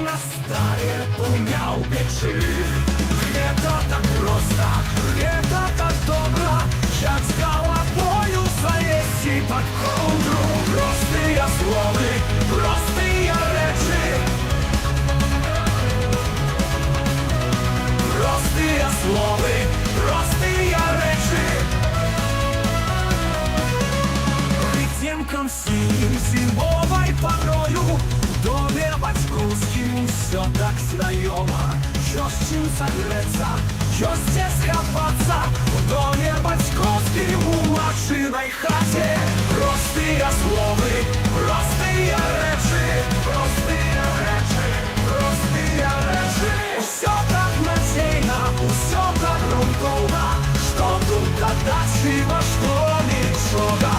на стае пламя ў печы. Гэта так проста, гэта так добра, як з галавою залезці пад коўдру. Простыя словы, простыя рэчы, простыя словы, простыя рэчы. Рыцемкам сінім зімовай парою, у доме бацькоўскім усё так знаёма. Ёсць чым сагрэцца, ёсць дзе схавацца, у доме бацькоўскім у магчымай хаце. Простыя словы, простыя рэчы, простыя рэчы, простыя рэчы. Усё так надзейна, усё так грунтоўна, што тут дадаць і во што нічога.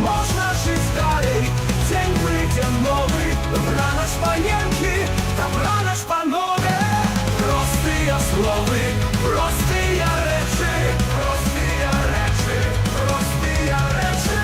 Можна жыць далей, дзень прыйдзе новы, добранач паненкі, добранач панове. Простыя словы, простыя рэчы, простыя рэчы, простыя рэчы.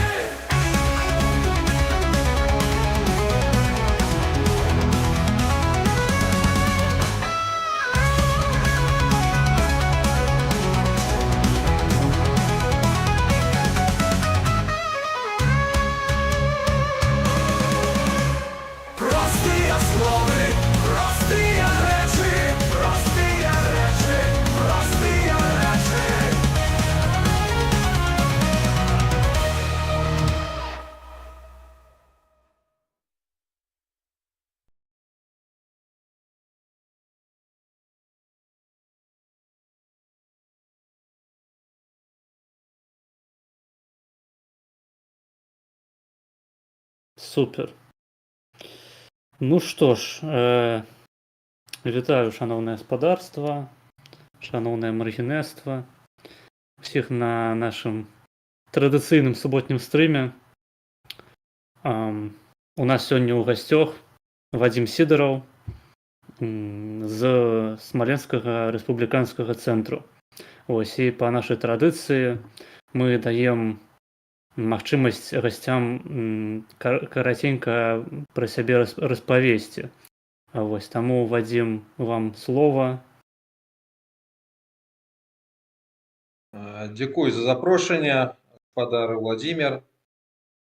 Простыя словы, простыя рэчы, простыя рэчы, простыя рэчы. Супер. Ну што ж, вітаю, шаноўнае гаспадарства, шаноўнае маргінерства, усіх на нашым традыцыйным суботнім стрыме. У нас сёння ў гасцях Вадзім Сідараў з Смаленскага рэспубліканскага цэнтру. Вось, і па нашай традыцыі мы даем магчымасць гасцям караценька пра сябе распавесці. Вось, таму, Вадзім, вам слова. Дзякуй за запрошанне, гаспадар Владзімир.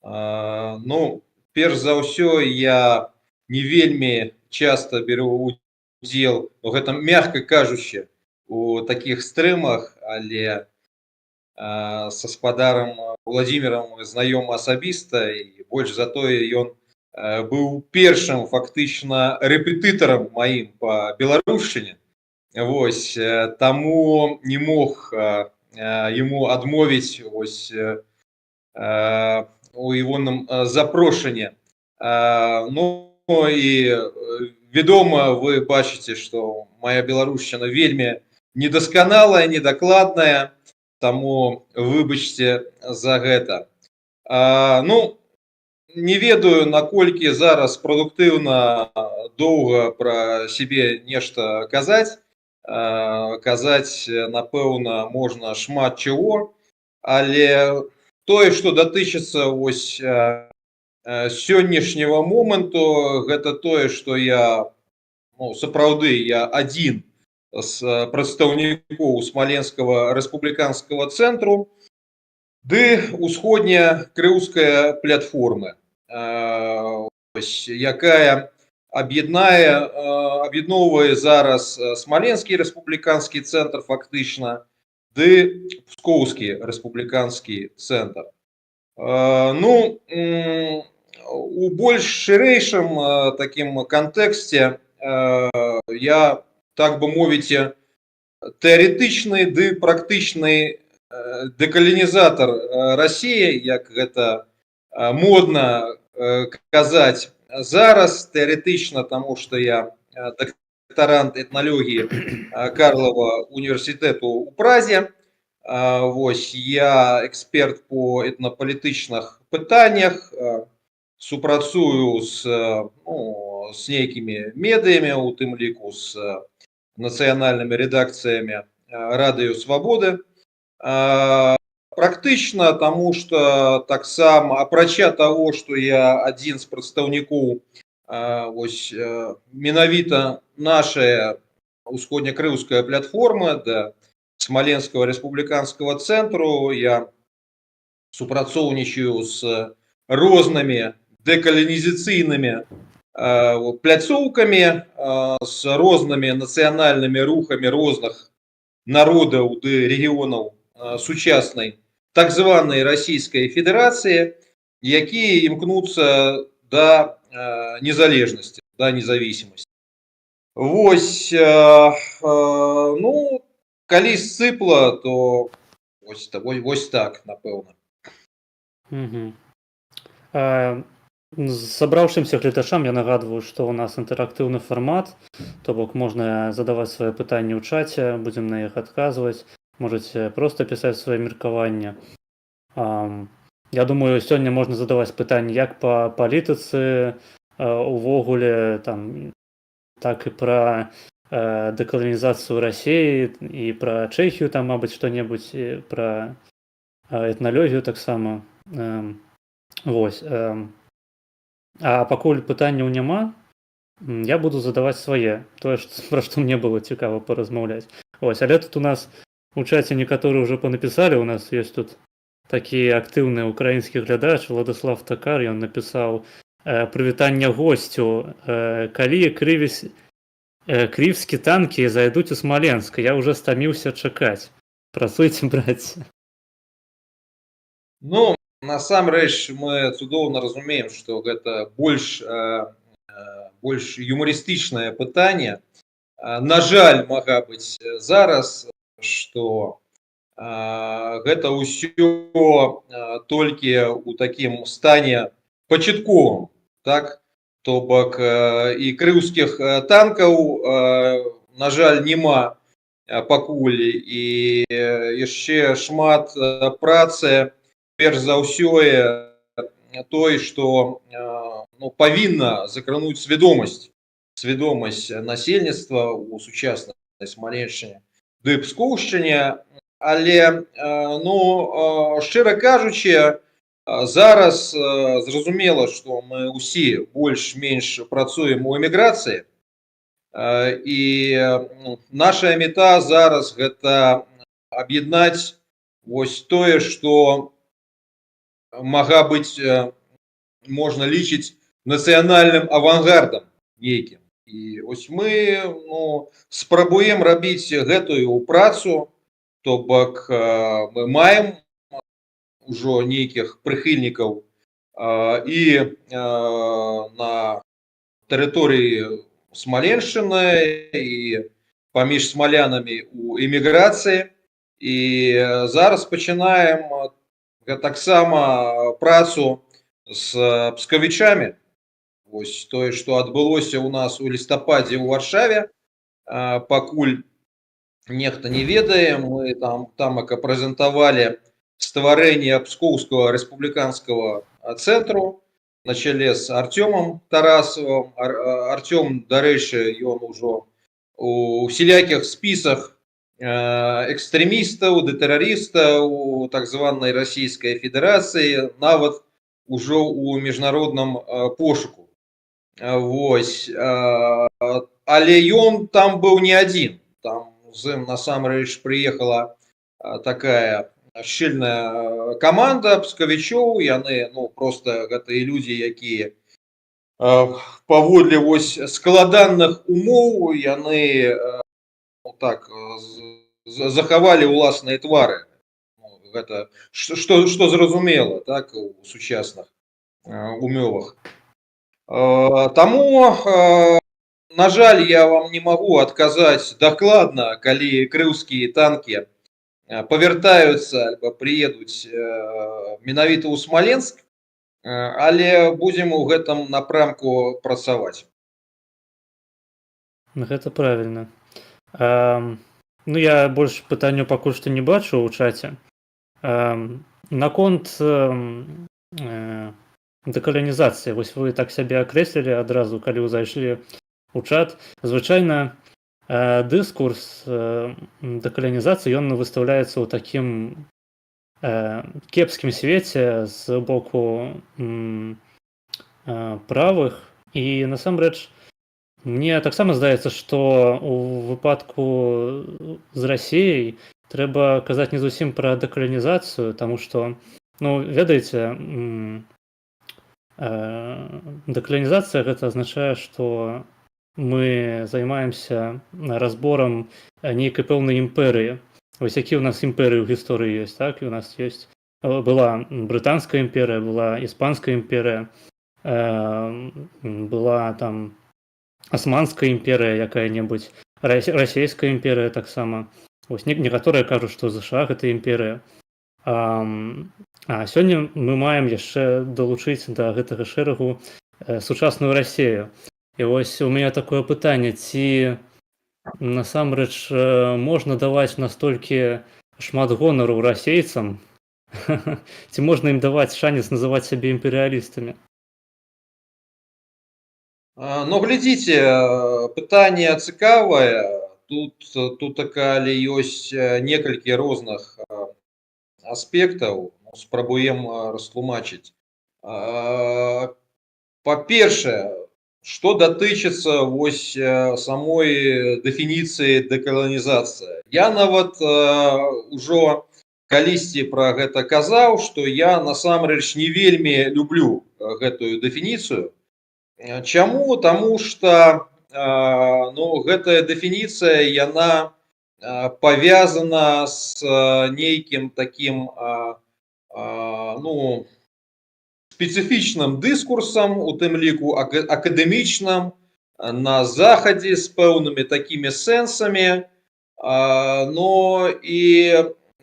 Ну, перш за ўсё, я не вельмі часта беру удзел, гэта мякка кажучы, у такіх стрымах, але са гаспадарам Владзімірам знаёмы асабіста, і больш за тое, ён быў першым фактычна рэпетытарам маім па беларушчыне. Вось, таму не мог яму адмовіць вось у ягоным запрошанні. Ну і вядома, вы бачыце, што моя беларушчына вельмі недасканалая, недакладная, таму выбачце за гэта. Ну, не ведаю, наколькі зараз прадуктыўна доўга пра сябе нешта казаць. Казаць, напэўна, можна шмат чаго, але тое, што датычыцца вось сённяшняга моманту, гэта тое, што я, ну, сапраўды, я адзін з прадстаўнікоў Смаленскага рэспубліканскага цэнтру ды усходняя крыўская платформа, якая аб'ядноўвае зараз Смаленскі рэспубліканскі цэнтр фактычна ды Пскоўскі рэспубліканскі цэнтр. Ну, у больш шырэйшым такім кантэксце я, так бы мовіць, тэарэтычны ды практычны дэкаланізатар Расіі, як гэта модна казаць зараз, тэарэтычна, таму што я дактарант этналогіі Карлава універсітэту ў Празе. Вось, я эксперт по этнапалітычных пытаннях, супрацую з нейкімі медыямі, у тым ліку з нацыянальнымі рэдакцыямі Радыё Свабоды. Практычна, таму што таксама, апрача таго, што я адзін з прадстаўнікоў Вось менавіта наша усходнекрыўская платформа да Смоленского рэспубліканскага цэнтру. Я супрацоўнічаю з рознымі дэкаланізацыйнымі пляцоўкамі, з рознымі нацыянальнымі рухамі розных народаў ды рэгіёнаў сучаснай так званай Расійскай Федэрацыі, якія імкнуцца да незалежнасці, да независимасці. Вось, ну, калі сцыпла, то вось так, напэўна. Угу. Сабраўшымся гледачам я нагадваю, што ў нас інтэрактыўны фармат, то бок можна задаваць свае пытанні ў чаце, будзем на іх адказваць, можаце проста пісаць свае меркаванні. Я думаю, сёння можна задаваць пытанні як па палітыцы увогуле, там, так і пра дэкаланізацыю Расіі і пра Чэхію, там, мабыць, што-небудзь, і пра этналогію таксама. Вось. А пакуль пытанняў няма, я буду задаваць свае, тое, пра што мне было цікава паразмаўляць. Вось, але тут у нас у чаце некаторыя ўжо панапісалі, у нас ёсць тут такі актыўны украінскі глядач Владислав Такар, ён напісаў прывітанне госцю, калі крывскі танкі зайдуць у Смаленск, я ўжо стаміўся чакаць. Працуйце, браце. Ну, насамрэч мы цудоўна разумеем, што гэта больш юмарыстычнае пытанне. На жаль, мага быць зараз, што гэта ўсё толькі ў такім стане пачатковым, так? То бок і крыўскіх танкаў, на жаль, няма пакуль, і яшчэ шмат працы, перш за ўсё той, што павінна закрануць свядомасць насельніцтва ў сучаснай Смаленшчыне ды Пскоўшчыне. Але, шчыра кажучы, зараз зразумела, што мы ўсе больш-менш працуем у эміграцыі, і наша мета зараз гэта аб'яднаць вось тое, што мага быць, можна лічыць нацыянальным авангардам нейкім. І вось мы спрабуем рабіць гэтую працу, то бок мы маем ужо нейкіх прыхільнікаў і на тэрыторыі Смаленшчыны, і паміж смалянамі ў эміграцыі. І зараз пачынаем таксама працу з пскавічамі. Вось тое, што адбылося ў нас у лістападзе ў Варшаве, пакуль нехта не ведае, мы тамака прэзентавалі стварэнне Пскоўскага рэспубліканскага цэнтру на чале з Артёмам Тарасавым. Артём, дарэчы, ён ужо у всілякіх спісах экстрэмістаў ды тэрарыстаў так званай Расійскай Федэрацыі, нават ужо ў міжнародным пошуку. Вось. Але ён там быў не адзін. Там з ім насамрэч прыехала такая шчыльная каманда пскавічоў. Яны проста гэтыя людзі, якія паводле вось складаных умоў яны так захавалі ўласныя твары. Гэта што зразумела, так, у сучасных умовах. Таму, на жаль, я вам не магу адказаць дакладна, калі крыўскія танкі павяртаюцца альбо прыедуць менавіта ў Смаленск, але будзем у гэтым напрамку працаваць. Гэта правільна. Я больш пытанняў пакуль што не бачу ў чаце. Наконт дэкаланізацыі, вось вы так сябе акрэслілі адразу, калі вы зайшлі ў чат. Звычайна дыскурс дэкаланізацыі, ён выстаўляецца ў такім кепскім свеце з боку правых І насамрэч мне таксама здаецца, што у выпадку з Расіяй трэба казаць не зусім пра дэкаланізацыю, таму што, ну, ведаеце, дэкаланізацыя гэта азначае, што мы займаемся разборам нейкай пэўнай імперыі. Вось які ў нас імперыі ў гісторыі ёсць, так? І у нас ёсць была брытанская імперыя, была іспанская імперыя, была там Асманская імперыя якая-небудзь, расійская імперыя таксама. Вось некаторыя кажуць, што ЗША гэта імперыя. А сёння мы маем яшчэ далучыць да гэтага шэрагу сучасную Расію. І вось у мяне такое пытанне, ці насамрэч можна даваць настолькі шмат гонару расейцам, ці можна ім даваць шанец называць сябе імперыялістамі? Ну, глядзіце, пытанне цікавае. Тут калі ёсць некалькі розных аспектаў, спрабуем растлумачыць. Па-першае, што датычыцца вось самой дэфініцыі дэкаланізацыя. Я нават ужо калісьці пра гэта казаў, што я насамрэч не вельмі люблю гэтую дэфініцыю. Чаму? Таму што гэтая дэфініцыя, яна павязана з нейкім такім спецыфічным дыскурсам, у тым ліку акадэмічным, на захадзе з пэўнымі такімі сэнсамі. І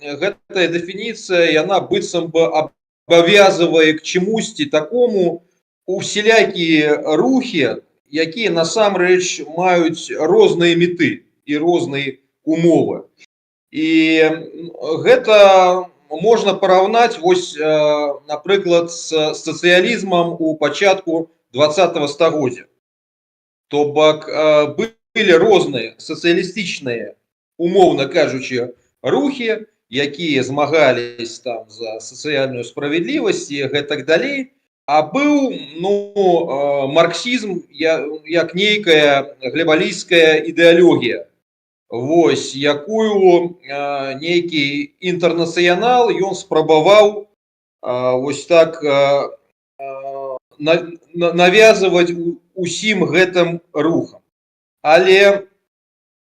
гэтая дэфініцыя, яна быццам бы абавязывае к чамусьці такому усялякія рухі, якія насамрэч маюць розныя меты і розныя умовы. І гэта можна параўнаць, вось, напрыклад, з сацыялізмам у пачатку 20-го стагоддзя. То бок былі розныя сацыялістычныя, умоўна кажучы, рухі, якія змагались там за сацыяльную справядлівасць і гэтак далей. А быў марксізм як нейкая глебалійская ідэалогія, вось, якую нейкі інтэрнацыянал ён спрабаваў вось так навязываць усім гэтым рухам. Але,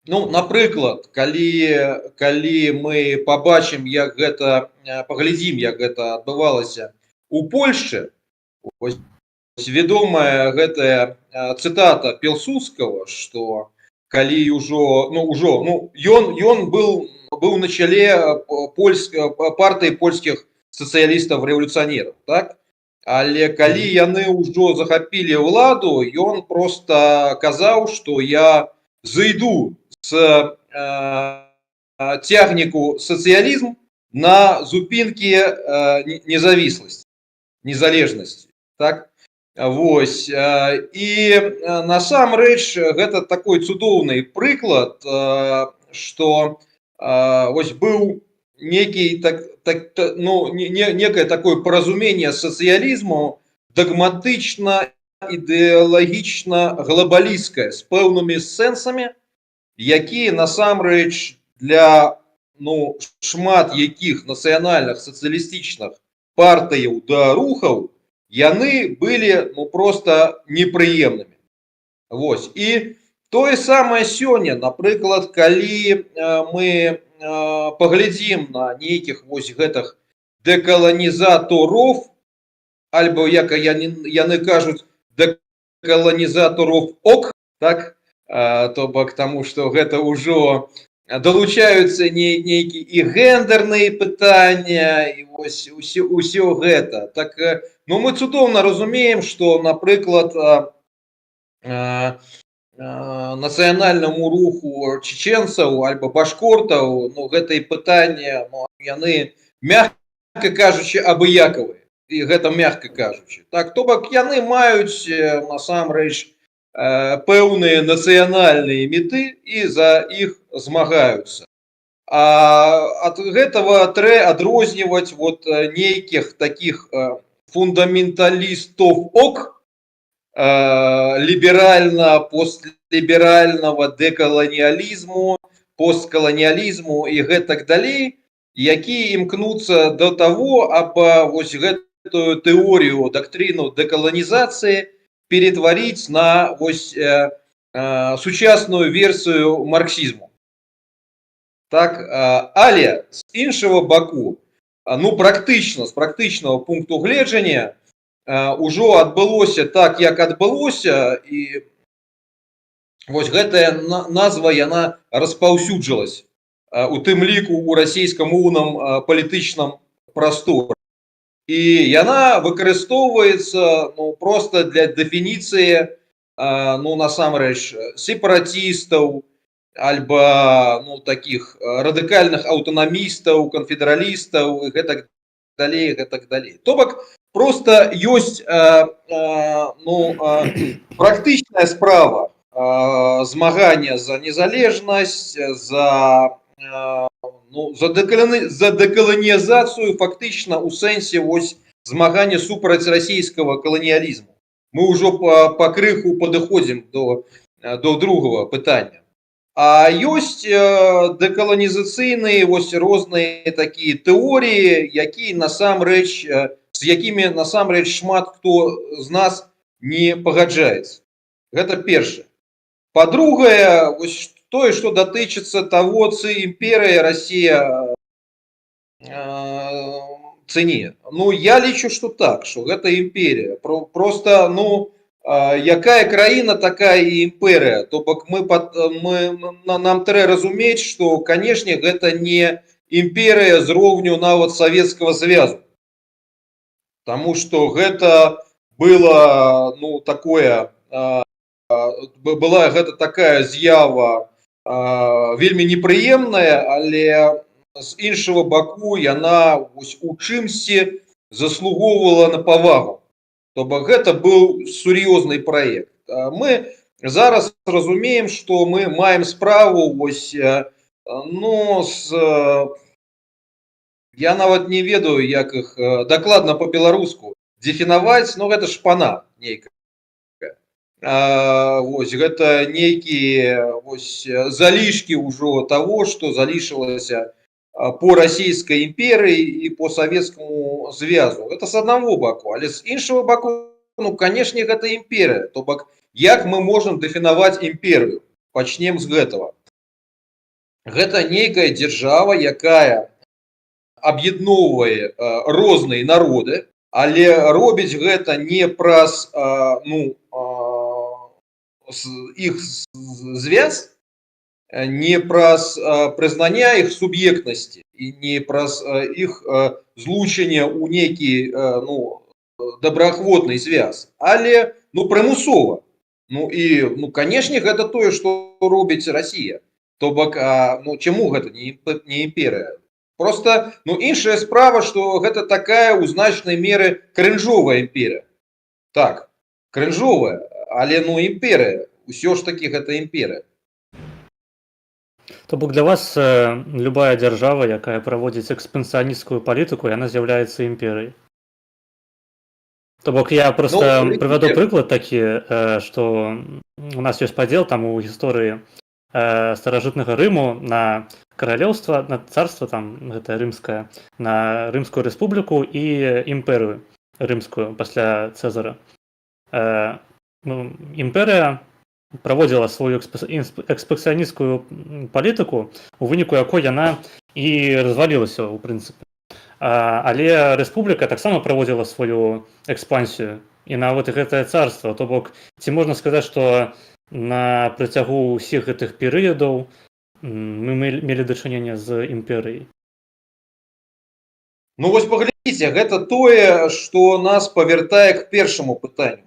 напрыклад, калі мы пабачым, як гэта, паглядзім, як гэта адбывалася у Польшчы, вядомая гэтая цытата Пілсудскага, што калі ён быў на чале партыі польскіх сацыялістаў-рэвалюцыянераў, так? Але калі яны ўжо захапілі ўладу, ён проста казаў, што я зайду з цягніку сацыялізм на зупінкі незалежнасці. Так? Вось. І насамрэч гэта такой цудоўны прыклад, што вось быў некае такое паразуменне сацыялізму дагматычна, ідэалагічна, глобалісцкае, з пэўнымі сэнсамі, якія насамрэч для шмат якіх нацыянальных сацыялістычных партыяў да рухаў, яны былі проста непрыемнымі. Вось. І тое самае сёння, напрыклад, калі мы паглядзім на нейкіх вось гэтых дэкаланізатаров, альбо, як яны кажуць, дэкаланізатаров ок, так? То бок, таму што гэта ўжо далучаюцца нейкія і гендерныя пытання, і вось усё гэта. Так, мы цудоўна разумеем, што, напрыклад, нацыянальнаму руху чеченцаў альбо башкортаў, гэтыя пытанні, яны, мякка кажучы, абыякавыя. І гэта мякка кажучы. Так, то бок, яны маюць, насамрэч, пэўныя нацыянальныя меты і за іх змагаюцца. А ад гэтага трэба адрозніваць нейкіх такіх фундаменталістов ок ліберальна-постліберальнага дэкаланіялізму, посткаланіялізму і гэтак далей, які імкнуцца до того, аба вось гэтую тэорію, дактрыну дэкаланізацыі перетварыць на вось сучасную версію марксізму. Так, але з іншого боку, ну практычна, з практычнага пункту гледжання, ужо адбылося так, як адбылося, і вось гэтая назва, яна распаўсюджылась, у тым ліку ў расійскамоўным палітычным прасторы. І яна выкарыстоўваецца ну, просто для дэфініцыі ну, насамрэч сепаратістаў, альбо ну, таких радыкальных аўтанамістаў, канфедэралістаў і гэтак далей, гэтак далей. То бок просто ёсць ну, практычная справа змагання за незалежнасць, за дэкаланізацыю фактычна ў сэнсе вось змагання супраць расійскага каланіялізму. Мы ўжо пакрыху падыходзім до другого пытання. А ёсць дэкаланізацыйныя вось розныя такія тэорыі, якія насамрэч, з якімі насамрэч шмат хто з нас не пагаджаецца. Гэта першае. Па-другое, вось тое, што датычыцца таго, ці імперыя Расія ці не. Ну, я лічу, што так, што гэта імперія. Просто, ну, якая краіна, такая і імперія. То бок нам трэба разумець, што, канешне, гэта не імперія з роўню нават Савецкага Звязу. Таму што гэта было, ну, такое, была гэта такая з'ява вельмі непрыемная, але з іншого боку яна вось у чымсьці заслугоўвала на павагу. То бок гэта быў сур'ёзны праект. Мы зараз разумеем, што мы маем справу вось, ну, я нават не ведаю, як іх дакладна па-беларуску дэфінаваць, но гэта шпана нейкая. Вось гэта нейкія вось залішкі ўжо таго, што залішылася по Расійскай імперыі і по Савецкаму Звязу. Это з аднаго боку, але з іншого боку, ну, канешне, гэта імперія. То бок, як мы можам дэфінаваць імперію? Пачнем з гэтага. Гэта нейкая дзяржава, якая аб'ядноўвае розныя народы, але робіць гэта не праз ну, іх звяз, не праз прызнання іх суб'ектнасці і не праз іх злучэнне ў нейкі ну, добраахвотны звяз, але ну, прымусова. Ну і, ну, канешне, гэта тое, што робіць Расія. То бок, ну, чаму гэта не імперія? Просто, ну, іншая справа, што гэта такая ў значнай меры крынжовая імперія. Так, крынжовая, але ну імперія. Усё ж таки гэта імперія. То бок для вас любая дзяржава, якая праводзіць экспансіянісцкую палітыку, яна з'яўляецца імперыяй. То бок я просто прывяду прыклад такі, што у нас ёсць падзел там у гісторыі старажытнага Рыму на каралеўства, на царства там гэта рымскае, на Рымскую рэспубліку і імперыю рымскую пасля Цэзара. Імперыя праводзіла сваю экспансіянісцкую палітыку, у выніку якой яна і развалілася ў прынцыпе. Але рэспубліка таксама праводзіла сваю экспансію і нават гэтае царства. То бок, ці можна сказаць, што на працягу ўсіх гэтых перыядаў мы мелі дачыненне з імперыяй? Ну вось паглядзіце, гэта тое, што нас павяртае к першаму пытанню.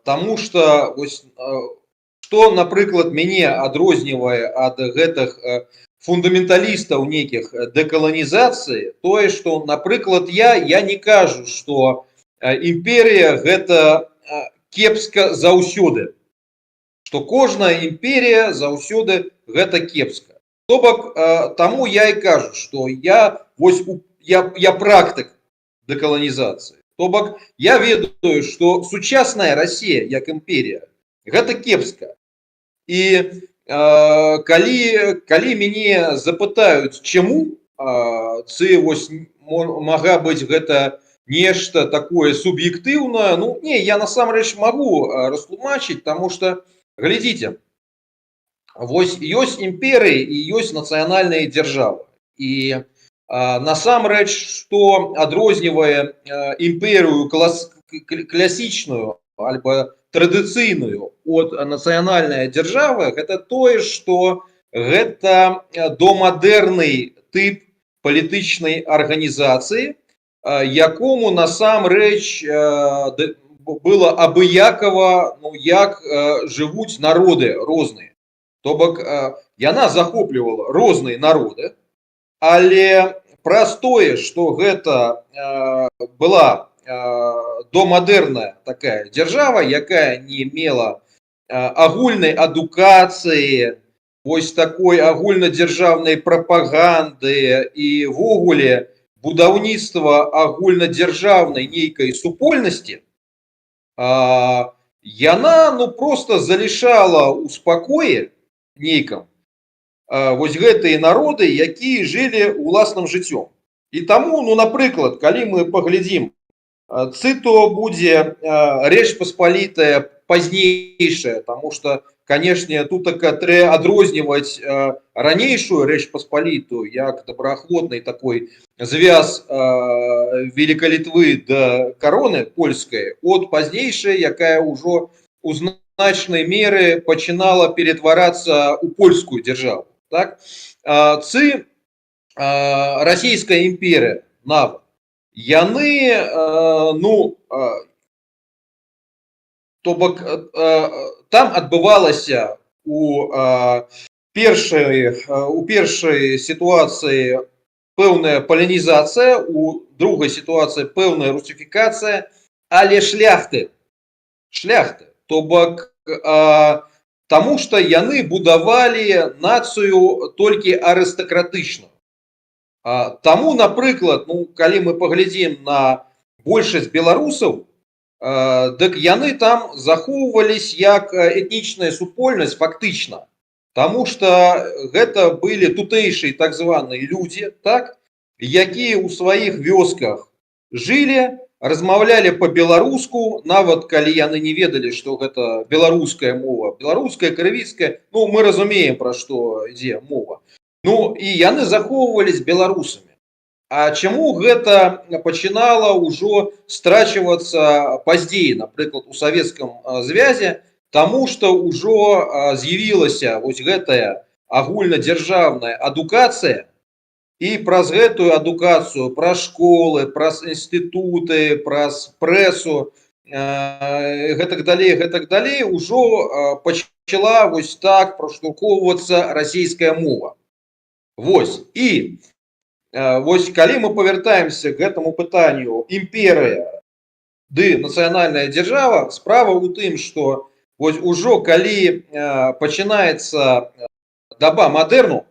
Таму што вось што, напрыклад, мяне адрознівае ад гэтых фундаменталістаў нейкіх дэкаланізацыі, тое, што, напрыклад, я не кажу, што імперія гэта кепска заўсёды. Што кожная імперія заўсёды гэта кепска. То бок, таму я і кажу, што я практык дэкаланізацыі. То бок я ведаю, што сучасная Расія як імперія гэта кепска. І калі мяне запытаюць чаму, ці вось мага быць гэта нешта такое суб'ектыўнае, ну не, я насамрэч магу растлумачыць, таму што глядзіце, вось ёсць імперыі і ёсць нацыянальныя дзяржавы. І насамрэч, што адрознівае імперыю класічную альбо традыцыйную от нацыянальнай дзяржавы, гэта тое, што гэта домадэрны тып палітычнай арганізацыі, якому насамрэч было абыякава, ну, як жывуць народы розныя. То бок яна захоплівала розныя народы, але праз тое, што гэта была домадэрная такая дзяржава, якая не мела агульнай адукацыі, вось такой агульнадзяржаўнай прапаганды і ввогуле будаўніцтва агульнадзяржаўнай нейкай супольнасці, яна ну просто залішала ў спакоі нейкам вось гэтыя народы, якія жылі ўласным жыццём. І таму, ну, напрыклад, калі мы паглядзім, ці то будзе Рэч Паспалітая пазнейшая, таму што, канешне, тут трэба адрозніваць ранейшую Рэч Паспалітую як добраахвотны такой звяз Великай Літвы да кароны польскай от пазнейшай, якая ўжо у значнай меры пачынала ператварацца ў польскую дзяржаву. Так? Ці расійская імперія нават, яны, ну, то бок там адбывалася у першай сітуацыі пэўная палянізацыя, у другой сітуацыі пэўная русіфікацыя, але шляхты, то бок таму што яны будавалі нацыю толькі арыстакратычную. Таму, напрыклад, ну, калі мы паглядзім на большасць беларусаў, дык яны там захоўвались як этнічная супольнасць фактычна, таму што гэта былі тутэйшыя так званыя людзі, так, якія ў сваіх вёсках жылі, размаўлялі па-беларуску, нават калі яны не ведалі, што гэта беларуская мова, беларуская, крывіцкая, ну, мы разумеем, пра што ідзе мова. Ну, і яны захоўвались беларусамі. А чаму гэта пачынала ўжо страчвацца пазней, напрыклад, у Савецкам звязе, таму што ўжо з'явілася вось гэтая агульнадзяржаўная адукацыя, і праз гэтую адукацыю, праз школы, праз інстытуты, праз прэсу, гэтак далей, ўжо пачала вось так праштурхоўвацца расійская мова. Вось, і вось калі мы павяртаемся к гэтаму пытанню імперыя ды нацыянальная дзяржава, справа ў тым, што вось ужо калі пачынаецца даба мадэрну,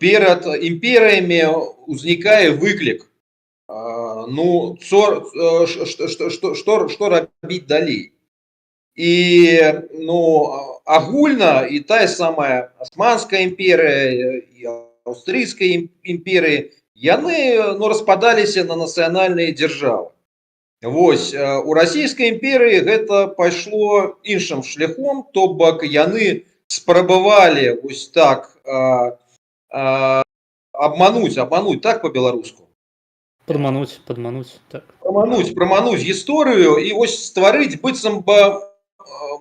перад імперыямі узнікае выклік, ну, што рабіць далей. І, ну, агульна і тая самая Османская імперія, і Аўстрыйская імперія, яны, ну, распадаліся на нацыянальныя дзяржавы. Вось, у Расійскай імперыі гэта пайшло іншым шляхом, то бок яны спрабавалі вось так обмануть, так по-беларуску. Падмануць, так. Прамануць гісторыю і вось стварыць быццам бы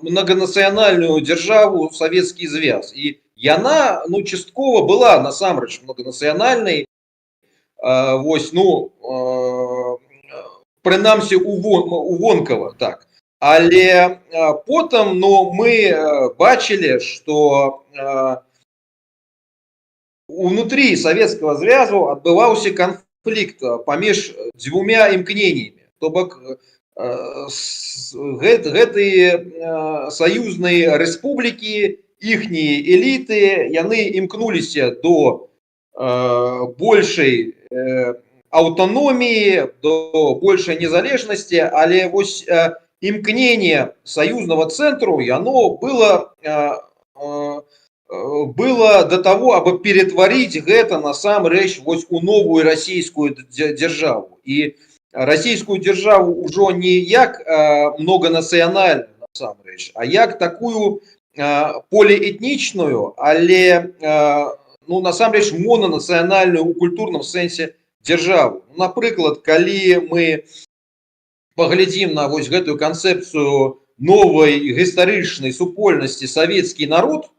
многанацыянальную дзяржаву Савецкі звяз. І яна, ну, часткова была насамрэч многанацыянальнай, вось, ну, прынамсі увонкава, так. Але потым, ну, мы бачылі, што унутрі Савецкага звязу адбываўся канфлікт паміж дзвюма імкненнямі. То бок гэтыя саюзныя рэспублікі, іхнія эліты, яны імкнуліся до большай аўтаноміі, до большай незалежнасці, але вось імкненне саюзнага цэнтру яно было до того, абы ператварыць гэта насамрэч вось у новую расійскую дзяржаву. І расійскую дзяржаву ўжо не як многанацыянальную насамрэч, а як такую поліэтнічную, але насамрэч монанацыянальную у культурным сэнсе дзяржаву. Напрыклад, калі мы паглядзім на вось гэтую канцэпцыю новай гістарычнай супольнасці савецкі народ,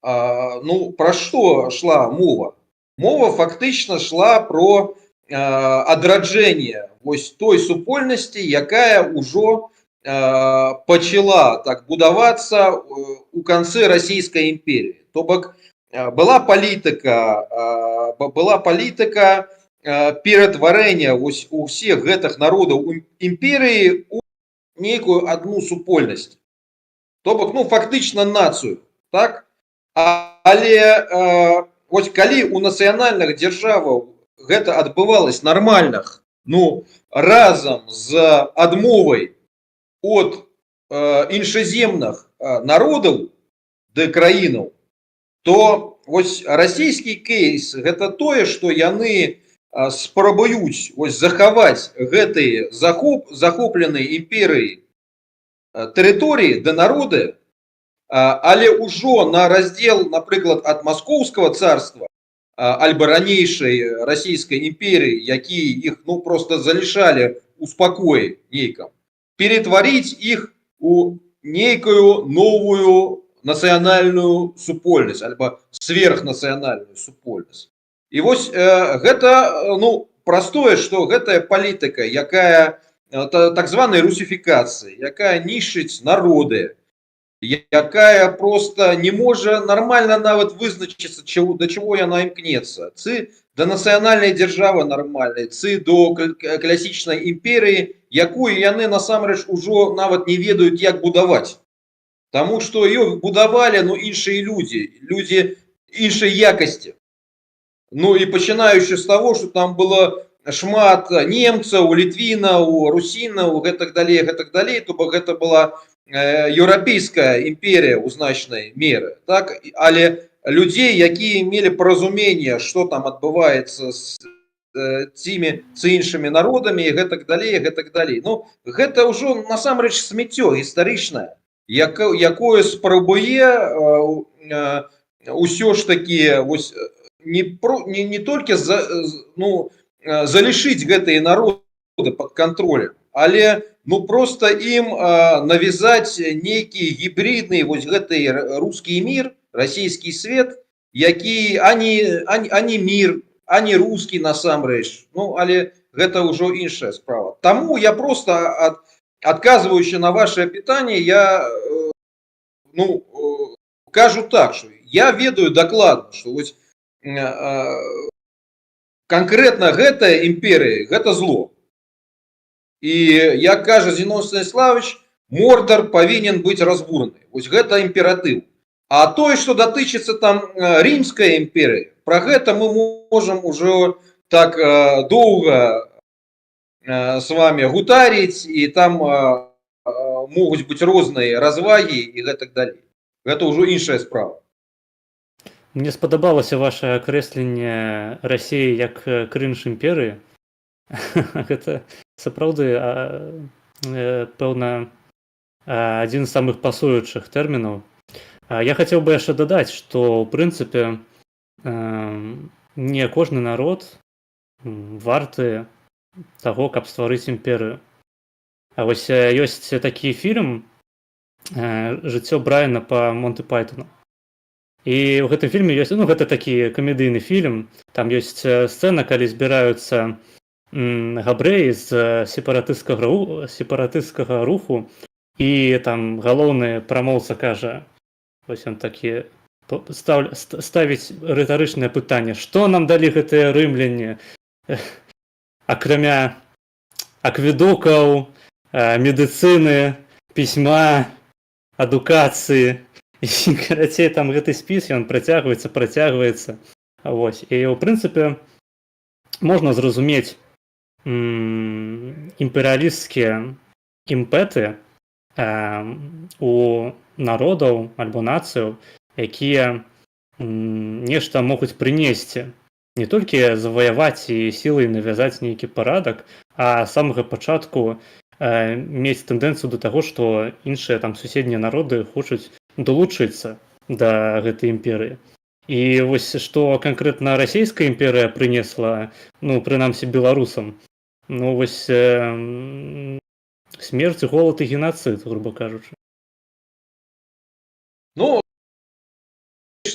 пра што шла мова? Мова фактычна шла про адраджэнне вось той супольнасці, якая ўжо пачала так будавацца у канцы расійскай імперіі. То бок была палітыка ператварэння вось усіх гэтых народаў імперыі у нейкую адну супольнасць. То бок, фактычна нацыю, так? Але вось калі у нацыянальных дзяржаваў гэта адбывалось нармальных, разам з адмовай от іншаземных народаў ды краінаў, то вось расійскі кейс гэта тое, што яны спрабуюць вось захаваць гэтыя захопленыя імперыі тэрыторыі ды народы, але ўжо на раздзел, напрыклад, ад маскоўскага царства альбо ранейшай расійскай імперыі, які іх просто залішалі у спакоі нейкам, ператварыць іх у нейкую новую нацыянальную супольнасць альбо сверхнацыянальную супольнасць. І вось гэта простое, што гэтая палітыка, якая так званай русіфікацыі, якая нішчыць народы, якая просто не можа нармальна нават вызначыцца, да чаго яна імкнецца. Цы да нацыянальнай дзяржавы нармальнай, цы до класічнай імперыі, якую яны насамрэч ужо нават не ведаюць, як будаваць. Таму што ее будавалі іншыя людзі іншай якасці. І пачынаючы з таго, што там было шмат немцаў, літвінаў, русінаў, гэтак далей, то бок гэта была еўрапейская імперія ў значнай меры, так? Але людзей, якія мелі паразуменне, што там адбываецца з цімі ці іншымі народамі і гэтак далей. Гэта ўжо насамрэч смеццё гістарычнае, якое спрабуе ўсё ж такі не толькі залішыць гэтыя народы пад кантролем, але просто ім навязаць нейкі гібридны вось гэты русский мир, расійскі свет, які ані мир, ані русский насамрэч. Але гэта ўжо іншая справа. Таму я просто, адказваючы на ваше пытанне, я кажу так, што я ведаю дакладна, што вось канкрэтна гэтая імперія, гэта зло. І, як кажа Зінон Станіславович, Мордар павінен быць разбураны. Вось гэта імператыў. А тое, што датычыцца там Рымскай імперыі, пра гэта мы можам ужо так доўга с вами гутаріць, і там могуць быць розныя развагі і гэтак далей. Гэта ўжо іншая справа. Мне спадабалася ваше акрэсленне Расіі як крынж імперыі. Гэта сапраўды, пэўна, адзін з самых пасуючых тэрмінаў. Я хацеў бы яшчэ дадаць, што, ў прынцыпе, не кожны народ варты таго, каб стварыць імперыю. А вось ёсць такі фільм «Жыццё Брайана па Монты Пайтону». І ў гэтым фільме ёсць, гэта такі камедыйны фільм, там ёсць сцэна, калі збіраюцца габрэі з сепаратысцкага руху, і там галоўны прамоўца кажа, вось ён такі ставіць рытарычнае пытанне: што нам далі гэтыя рымляне, акрамя акведукаў, медыцыны, пісьма, адукацыі. І, карацей, там гэты спіс, ён працягваецца. Вось. І, ў прынцыпе, можна зразумець імперыялісцкія імпэты у народаў альбо нацыяў, якія нешта могуць прынесці, не толькі заваяваць і сілай навязаць нейкі парадак, а з самага пачатку мець тэндэнцыю да таго, што іншыя там суседнія народы хочуць далучыцца да гэтай імперыі. І вось што канкрэтна расійская імперыя прынесла, ну, прынамсі беларусам, ну, вось смерць, голад і геноцид, грубо кажучы. Ну,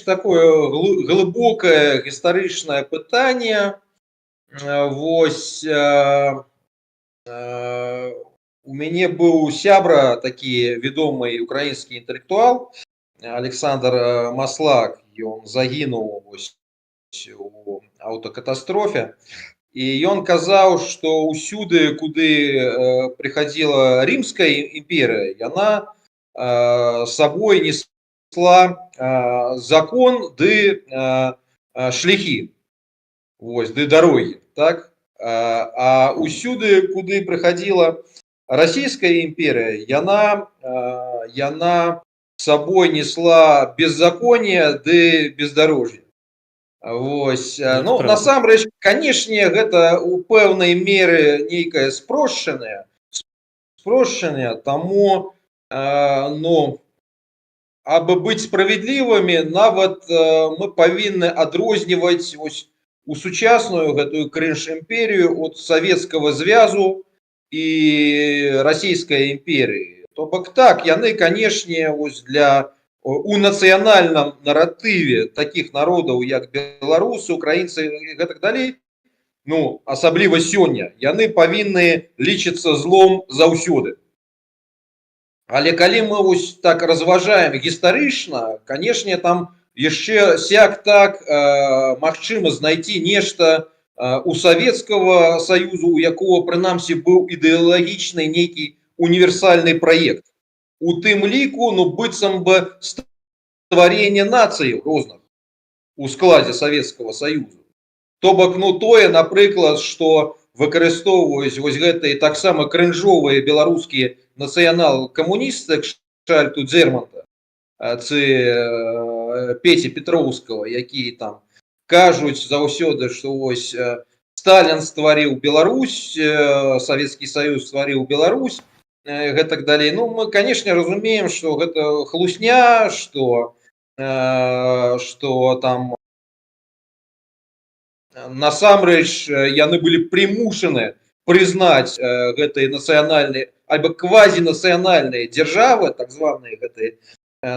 такое глыбокае гістарычнае пытанне. Вось у мяне быў сябра такі вядомы украінскі інтэлектуал Александр Маслак. Ён загінуў вось у аўтакатастрофе. І ён казаў, што ўсюды, куды прыходзіла Рымская імперія, яна сабой несла закон ды шляхі, вось, ды дарогі, так? А ўсюды, куды прыходзіла Расійская імперія, яна сабой несла беззаконие ды бездарожжа. Вось. Ну, насамрэч, канешне, гэта у пэўнай меры нейкае спрошчанае, таму, ну, абы быць справядлівымі, нават мы павінны адрозніваць вось у сучасную гэтую крынж-імперію ад Савецкага звязу і Расійскай імперіі. То бок так, яны, канешне, вось у нацыянальным наратыве такіх народаў, як беларусы, украінцы і гэтак далей, ну, асабліва сёння, яны павінны лічыцца злом заўсёды. Але калі мы вось так разважаем гістарычна, канешне, там яшчэ сяк-так магчыма знайти нешта у Савецкага Саюзу, у якого, прынамсі, быў ідэалагічны нейкі універсальны праект. У тым ліку, ну, быццам бы стварэнне нацый розных у складзе Савецкага Саюзу. То бок, ну, тое, напрыклад, што выкарыстоўваюць вось гэтыя таксама крынжовыя беларускія нацыянал-камуністы, кшталту Дзерманта ці Пеці Петроўскага, якія там кажуць заўсёды, што вось Сталін стварыў Беларусь, Савецкі Саюз стварыў Беларусь, гэтак далей. Ну, мы, канешне, разумеем, што гэта хлусня, што там насамрэч яны былі прымушаны прызнаць гэтыя нацыянальныя альбо квазінацыянальныя дзяржавы, так званыя гэтыя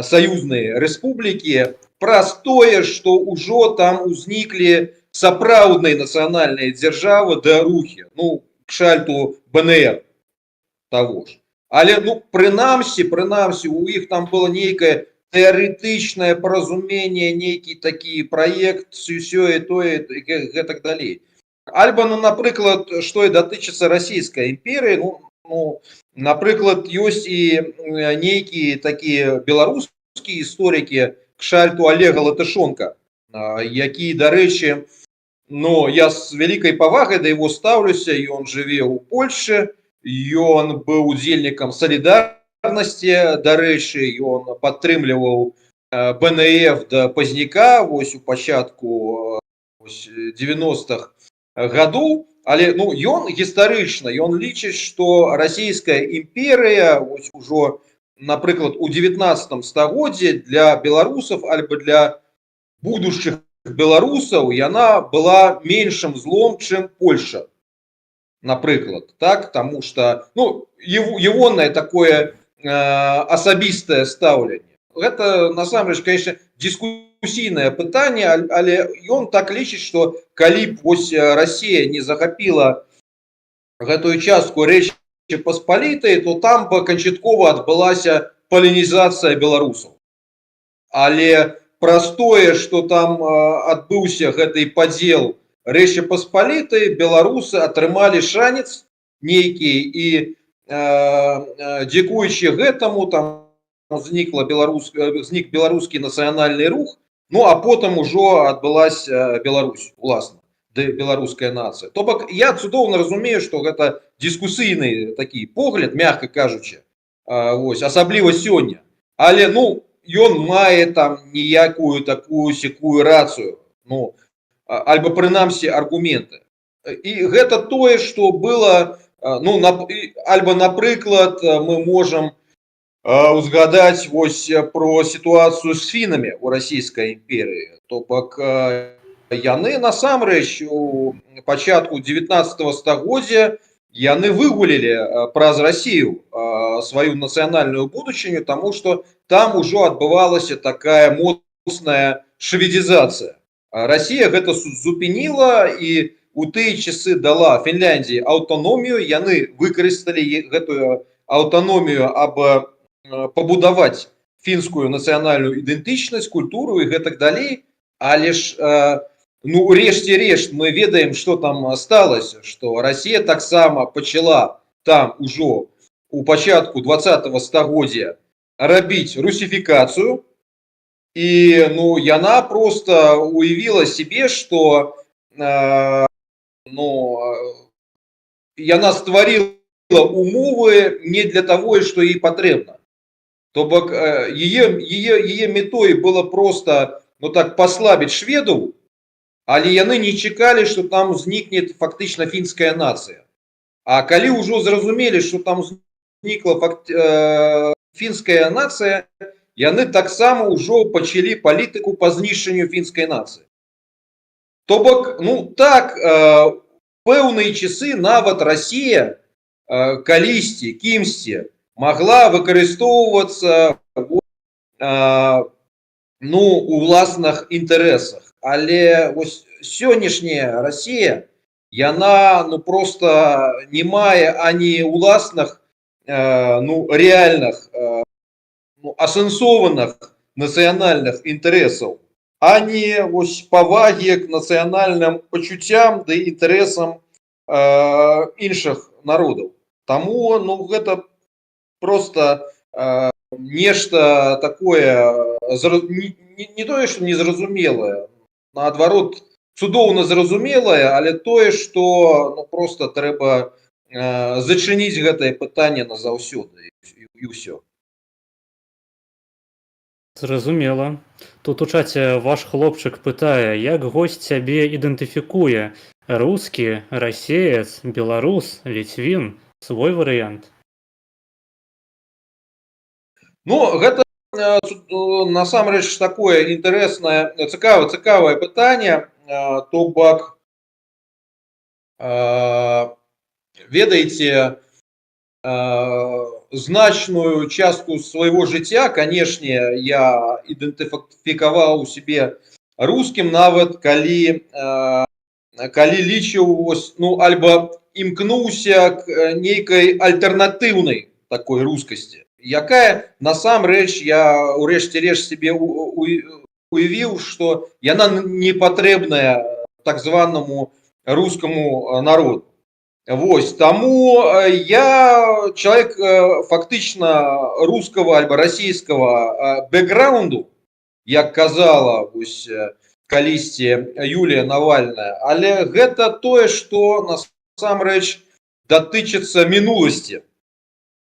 саюзныя рэспублікі, праз тое, што ўжо там узніклі сапраўдныя нацыянальныя дзяржавы да рухі, ну, кшталту БНР того ж. Але, ну, прынамсі, у іх там было нейкае тэарэтычнае паразуменне, нейкі такі праект, сёе, тое, гэтак далей. Альбо, ну, напрыклад, што і датычыцца Расійскай імперыі, ну, напрыклад, ёсць і нейкія такія беларускія гісторыкі, кшталту Олега Латышонка, які, дарэчы, ну, я з вялікай павагай да яго стаўлюся, ён жыве ў Польшчы, ён быў удзельнікам салідарнасці, дарэчы, ён падтрымліваў БНФ да пазняка, вось у пачатку 90-х гадоў, але, ну, ён гістарычна, ён лічыць, што Расійская імперія, вось ужо, напрыклад, у 19 стагоддзі для беларусаў альбо для будучых беларусаў яна была меншым злом, чым Польша. Напрыклад, так, таму што, ну, егонае такое асабістае стаўленне. Гэта, насамрэч, конечно, дыскусійнае пытанне, але ён так лічыць, што калі б вось Расія не захапіла гэтую частку Рэчы Паспалітай, то там бы канчаткова адбылася палінізацыя беларусаў. Але праз тое, што там адбыўся гэты падзел Рэчы Паспалітай, беларусы атрымалі шанец нейкі і дзякуючы гэтаму там знік беларускі нацыянальны рух, ну а потым ужо адбылася Беларусь, уласна. беларуская нацыя. То бок я цудоўна разумею, што гэта дыскусійны такі погляд, мягка кажучы, вось, асабліва сёння. Але ну ён мае там ніякую такую сякую рацыю, ну альбо прынамсі аргументы. І гэта тое, што было, ну альбо напрыклад мы можам узгадаць вось про сітуацыю з фінамі ў расійскай імперыі. То бок яны насамрэч у пачатку 19 стагоддзя яны выгулілі праз Расію сваю нацыянальную будучыню, таму што там ужо адбывалася такая моцная шведзізацыя. Расія гэта зупініла і у тыя часы дала Фінляндіі аўтаномію, яны выкарысталі гэтую аўтаномію, аб пабудаваць фінскую нацыянальную ідэнтычнасць, культуру і гэтак далей. Але ж ну урэшце рэшт мы ведаем, што там сталася, што Расія таксама пачала там ужо у пачатку 20-го стагоддзя рабіць русіфікацыю, і ну яна просто уявіла себе, што ну яна стварила умовы не для того, што ей патрэбна. То бок яе метой было просто ну так послабіць шведаў, але яны не чакалі, што там узнікне фактычна фінская нацыя. А калі ўжо зразумелі, што там узнікла фінская нацыя, яны таксама ўжо пачалі палітыку па знішчанню фінскай нацыі. То бок, ну так, пэўныя часы нават Расія калісьці, кімсьці магла выкарыстоўвацца ну, у ўласных інтарэсах. Але вось сённяшняя Расія, яна ну просто не мае ані уласных ну рэальных ну, асэнсованых нацыянальных інтарэсаў, ані вось павагі к нацыянальным пачуццям ды інтарэсам іншых народаў. Таму ну гэта просто нешта такое не тое, што незразумелае, наадварот цудоўна зразумелае, але тое, што ну просто трэба зачыніць гэтае пытанне назаўсёды і ўсё. Зразумела. Тут у чаце ваш хлопчык пытае, як госць цябе ідэнтыфікуе: рускі, расеец, беларус, ліцвін, свой варыянт. Ну, гэта насамрэч такое інтарэснае, цікавае пытанне. То бок, ведаеце, значную частку свайго жыцця, канешне, я ідэнтыфікаваў сябе рускім, нават калі лічыў, ну, альбо імкнуўся к нейкай альтэрнатыўнай такой рускасці, якая насамрэч я урэшце рэшт себе уявіў, што яна не патрэбная так званаму рускаму народу. Вось, таму я чалавек фактычна рускага альбо расійскага бэкграунду, як казала вось калісьці Юлія Навальная, але гэта тое, што насамрэч датычыцца мінуласці,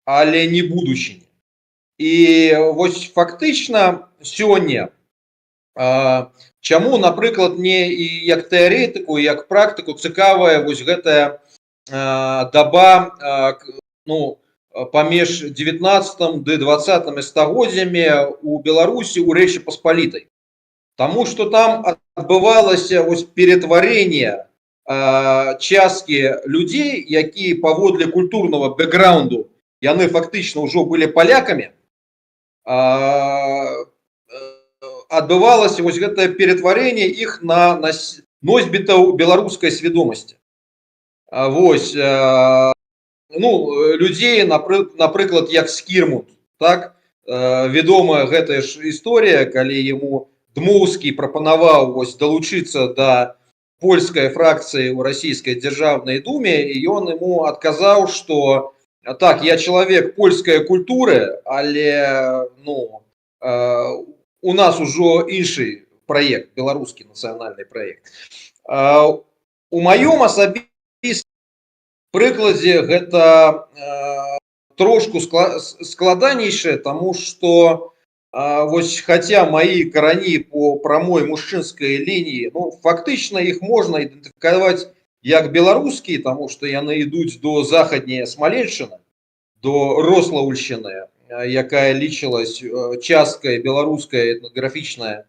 але не будучыні. І вось фактычна сёння, чаму, напрыклад, мне і як тэарэтыку, і як практыку цікавая вось гэтая даба, ну, паміж 19 ды 20 стагоддзямі у Беларусі, у Рэчы Паспалітай. Таму што там адбывалася вось ператварэнне часткі людзей, якія паводле культурнага бэкграунду яны фактычна ўжо былі палякамі, адбывалася вось гэтае ператварэнне іх на носьбітаў беларускай свядомасці. Вось, ну, людзей, напрыклад, як Скірмут, так, вядомая гэтая ж гісторыя, калі яму Дмоўскі прапанаваў вось далучыцца да польскай фракцыі ў расійскай дзяржаўнай думе, і ён яму адказаў, што так, я чалавек польскай культуры, але ну, у нас ужо іншы праект, беларускі нацыянальны праект. у маём асабістым прыкладзе гэта трошку складанейшае, таму што вось хаця маі карані по прамой мужчынскай лініі, ну фактычна іх можна ідэнтыфікаваць як беларускія, таму што яны ідуць до захадняе Смаленшчыны, до Рослаўльшчыны, якая лічылась часткай беларускай этнаграфічнай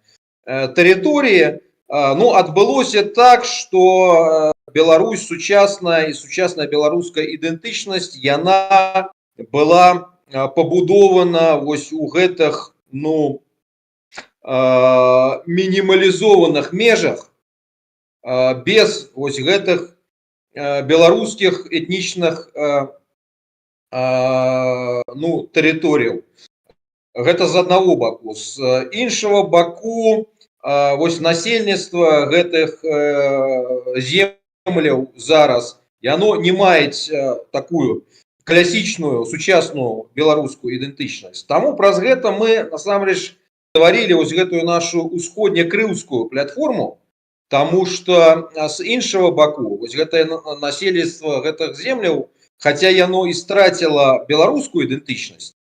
тэрыторыі. Ну, адбылося так, што Беларусь сучасная і сучасная беларуская ідэнтычнасць, яна была пабудована вось у гэтых, ну, мінімалізованых межах, без вось гэтых беларускіх этнічных ну, тэрыторыяў. Гэта з аднаго баку. З іншага баку, вось насельніцтва гэтых земляў зараз, яно не маюць такую класічную сучасную беларускую ідэнтычнасць. Таму праз гэта мы насамрэч стварілі вось гэтую нашу усходнекрыўскую платформу, таму што з іншага баку вось гэтае насельніцтва гэтых земляў, хаця яно і страціла беларускую ідэнтычнасць,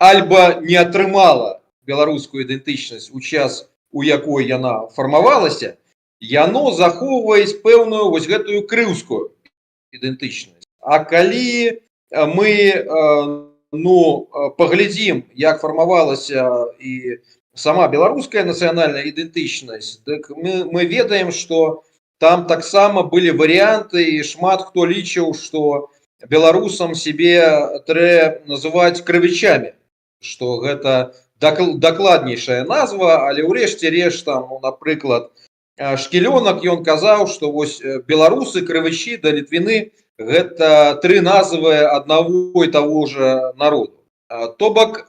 альба не атрымала беларускую ідэнтычнасць у час, у якой яна фармавалася, яно захоўвае пэўную вось гэтую крыўскую ідэнтычнасць. А калі мы ну, паглядзім, як фармавалася і сама беларуская нацыянальная ідэнтычнасць, дык мы ведаем, што там таксама былі варыянты, і шмат хто лічыў, што беларусам сябе трэ называць крывічамі, што гэта дакладнейшая назва, але ўрэшце рэшт, там, ну, напрыклад, Шкілёнак, ён казаў, што вось беларусы, крывычі да Літвіны гэта тры назвы аднаго і таго ж народу. То бок,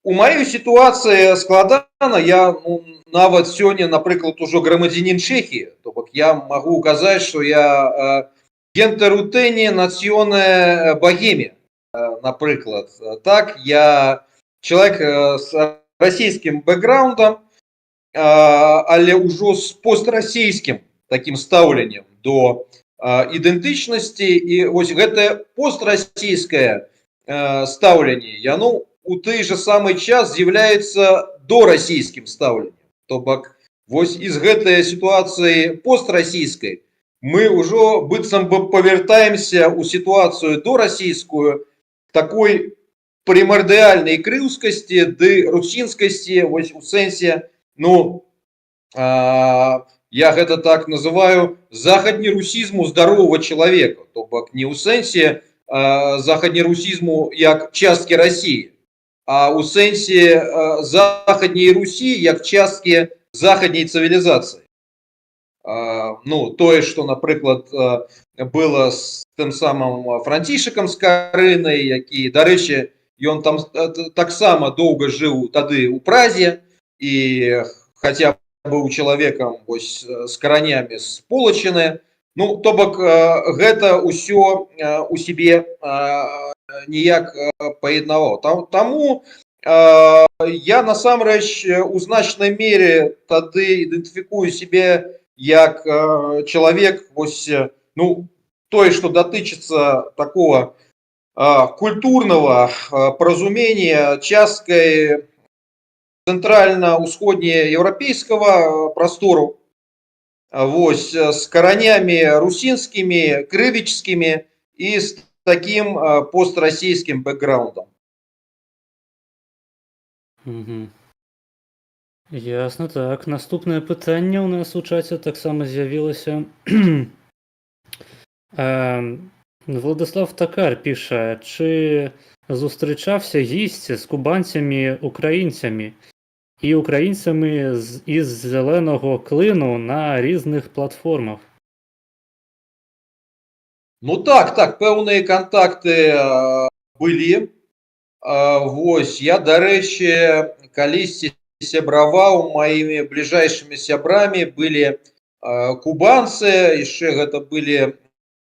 у маёй сітуацыі складана, я нават сёння, напрыклад, ужо грамадзянін Чэхіі, то бок я магу казаць, што я гентарутэне нацыённая богемія, напрыклад. Так, я чалавек з расійскім бэкграундам, але ўжо з пострасійскім такім стаўленнем до ідэнтычнасці, і вось гэтае пострасійскае стаўленне, яно у той же самы час з'яўляецца дорасійскім стаўленнем. То бок, вось из гэтай сітуацыі пострасійскай мы ўжо быццам бы павяртаемся ў сітуацыю дорасійскую, такой прымардыяльнай крыўскасці ды русінскасці, вось у сэнсе, ну, я гэта так называю, захаднерусізму здаровага чалавека. То бок не ў сэнсе захаднерусізму як часткі Расіі, а ў сэнсе захадняй Русі як часткі захадняй цывілізацыі. Ну, тое, што, напрыклад, было з тым самым Францішакам Скарынай, які, дарэчы, ён там таксама доўга жыў тады ў Празе, і хаця быў чалавекам вось з каранямі з Полачыны. Ну, то бок, гэта ўсё у сябе ніяк паяднаваў. Таму я насамрэч у значнай мере тады ідэнтыфікую сябе як чалавек, вось, ну, тое, што датычыцца такого культурного паразумення часткай цэнтральна-ўсходнееўрапейскага прастору, вось, з каранямі русінскімі, крывічскімі і з таким пострасійскім бэкграундам. Ясно, так. Наступнае пытанне ў нас у чаце таксама з'явілася. Владислав Такар піша, чи зустрічався гість з кубанцями-українцями і українцями із зеленого клину на різних платформах? Ну так, пэўныя кантакты былі. Вось, я, дарэчы, калісьці сябраваў, маімі бліжэйшымі сябрамі былі кубанцы, яшчэ гэта былі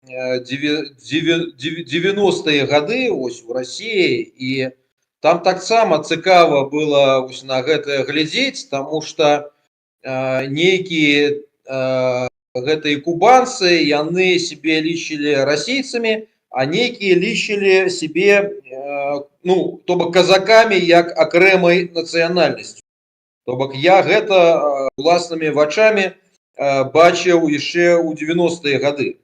90-е гады вось у Расіі, і там таксама цікава было вось на гэта глядзець, таму што нейкі гэтыя кубанцы яны себе лічылі расейцамі, а нейкія лічылі себе ну то бок казакамі як акрэмай нацыянальнасцю. То бок я гэта уласнымі вачамі бачыў яшчэ ў 90-е гады.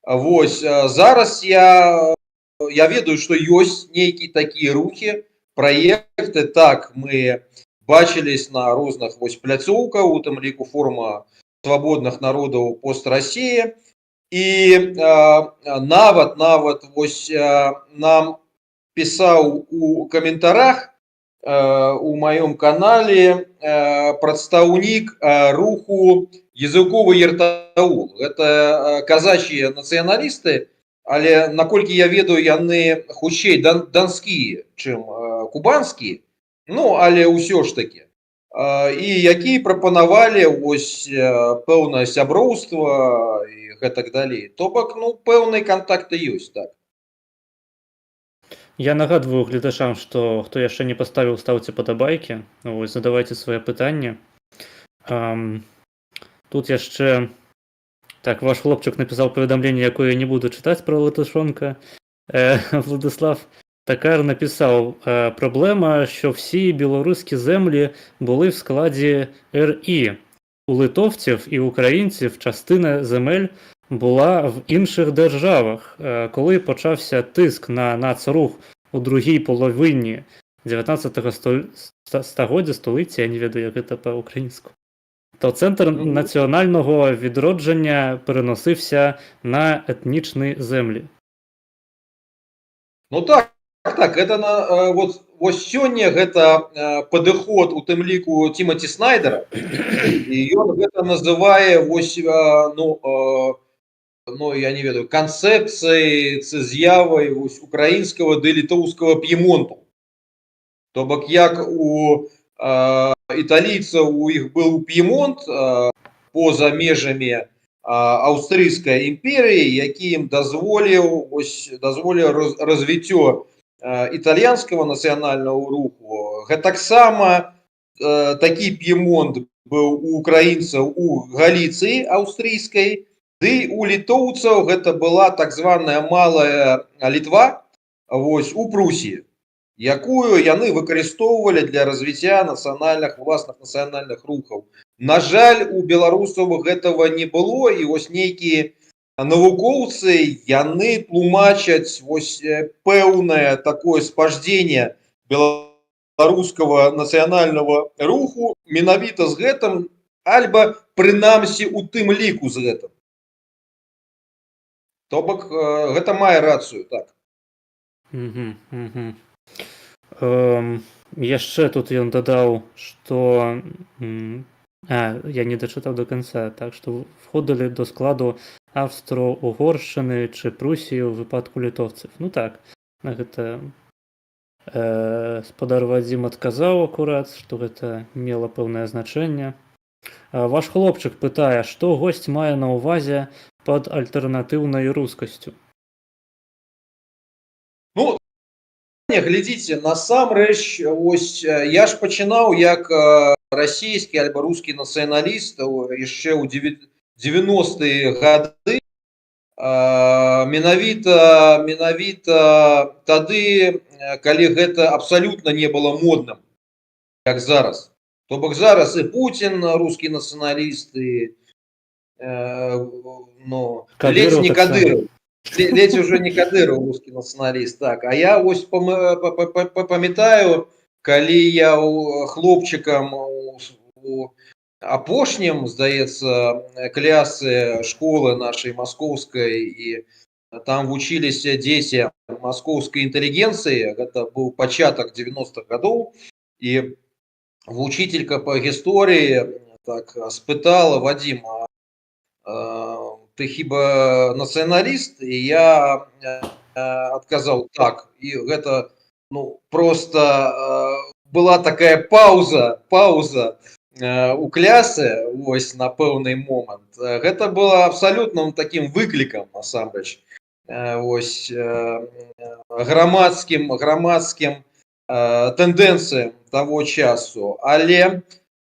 Вось зараз я ведаю, што ёсць нейкія такія рухі, праекты, так мы бачылись на розных вось пляцоўках, у тым ліку форума свабодных народаў пост-Расіі, і нават вось нам пісаў у каментарах у маём канале прадстаўнік руху языковы ертаул. Гэта казачыя нацыяналісты, але наколькі я ведаю, яны хутчэй данскія, чым кубанскія, ну але ўсё ж такі. І які прапанавалі вось пэўнае сяброўства і гэтак далей. То бок, ну, пэўныя кантакты ёсць, так. Я нагадваю гледачам, што хто яшчэ не паставіў, стаўце падабайкі, вось задавайце свае пытанні. Тут яшчэ так ваш хлопчык напісаў паведамленне, якое я не буду чытаць пра Латышонка. Владислав Такар написав: проблема, що всі білоруські землі були в складі РІ. У литовців і українців частина земель була в інших державах. Коли почався тиск на нацрух у другій половині 19 століття, століття, я не ведаю, як це по-українську, то центр національного відродження переносився на етнічні землі. Ну так, это вот сёння гэта падыход у тым ліку Тимоти Снайдера, і ён гэта называе вось я не ведаю, канцэпцыяй ці з'явай вось украінскага ды літоўскага П'емонту. То бок як у італійцаў у іх быў П'емонт поза межамі Аўстрыйскай імперіі, які ім дазволіў развіццё італьянскага нацыянальнага руху. Гэтаксама такі П'емонт быў у украінцаў у Галіцыі аўстрыйскай, ды у літоўцаў гэта была так званая малая Літва вось у Прусіі, якую яны выкарыстоўвалі для развіцця уласных нацыянальных рухаў. На жаль, у беларусаў гэтага не было, і вось нейкія навукоўцы яны тлумачаць вось пэўнае такое спаждзенне беларускага нацыянальнага руху менавіта з гэтым, альба прынамсі у тым ліку з гэтым. То бок гэта мае рацыю, так. Яшчэ тут ён дадаў, што я не дачытаў до канца, так што входили до складу Австро-Угоршчыны чи Прусіі ў выпадку літоўцаў. Ну так, на гэта спадар Вадзім адказаў акурат, што гэта мела пэўнае значэнне. Ваш хлопчык пытае, што госць мае на ўвазе пад альтэрнатыўнай рускасцю? Ну, глядзіце, насамрэч, ось я ж пачынаў як расійскі альбо рускі нацыяналіст яшчэ ў 90-е гады. Менавіта тады, калі гэта абсалютна не было модным, як зараз. То бок зараз і Путін рускі нацыяналіст, і ледзь не Кадыров. Ледзь уже не Кадыров рускі нацыяналіст, так. А я ось памятаю, калі я хлопчыкам у апошнім, здаецца, клясе школы нашай маскоўскай, і там вучыліся дзеці маскоўскай інтэлігенцыі, гэта быў пачатак 90-х гадоў, і вучителька по гісторыі так спытала: Вадзім, ты хіба нацыяналіст? І я адказаў так. І гэта просто была такая пауза у клясе вось на пэўны момант. Гэта было абсалютным такім выклікам, насамрэч, вось грамадскім тэндэнцыям таго часу. Але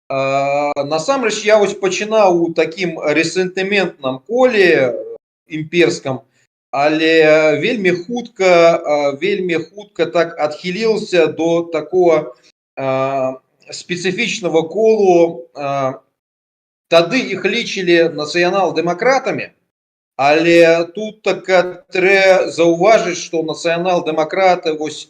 насамрэч я вось пачынаў у такім рэсентыментным коле імперскім, але вельмі хутка так адхіліўся до такого спецыфічнага колу. Тады іх лічылі нацыянал-дэмакратамі, але тут трэба заўважыць, што нацыянал-дэмакраты вось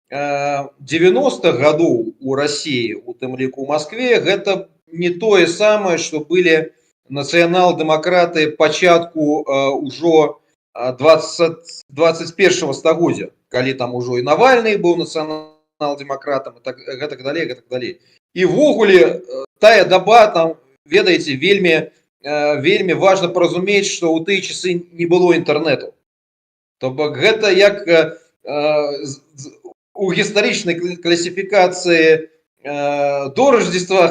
90-х гадоў у России, у тым ліку у Москве, гэта не тое самае, што былі нацыянал-дэмакраты пачатку ўжо 21-го стагоддзя, калі там ужо і Навальны быў нацыянал-дэмакратам, гэтак далей. І ввогуле тая даба там, ведаеце, вельмі важна паразумець, што ў тыя часы не было інтэрнэту. То бок гэта як у гістарычнай класіфікацыі до Рождества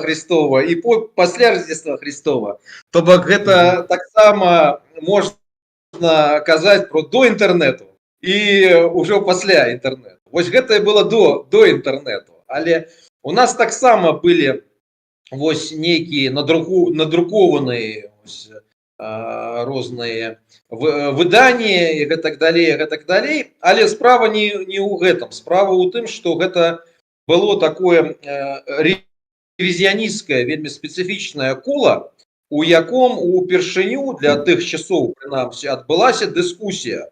Христова і пасля Рождества Христова. То бок гэта таксама можна казаць про до інтэрнету і ўжо пасля інтэрнету. Вось гэта было до інтэрнету. Але у нас таксама былі вось нейкія надрукованыя розныя выданні і гэтак далей, але справа не ў гэтым. Справа ў тым, што гэта было такое рэвізіянісцкае, вельмі спецыфічнае кола, у яком упершыню для тых часоў, прынамсі, адбылася дыскусія,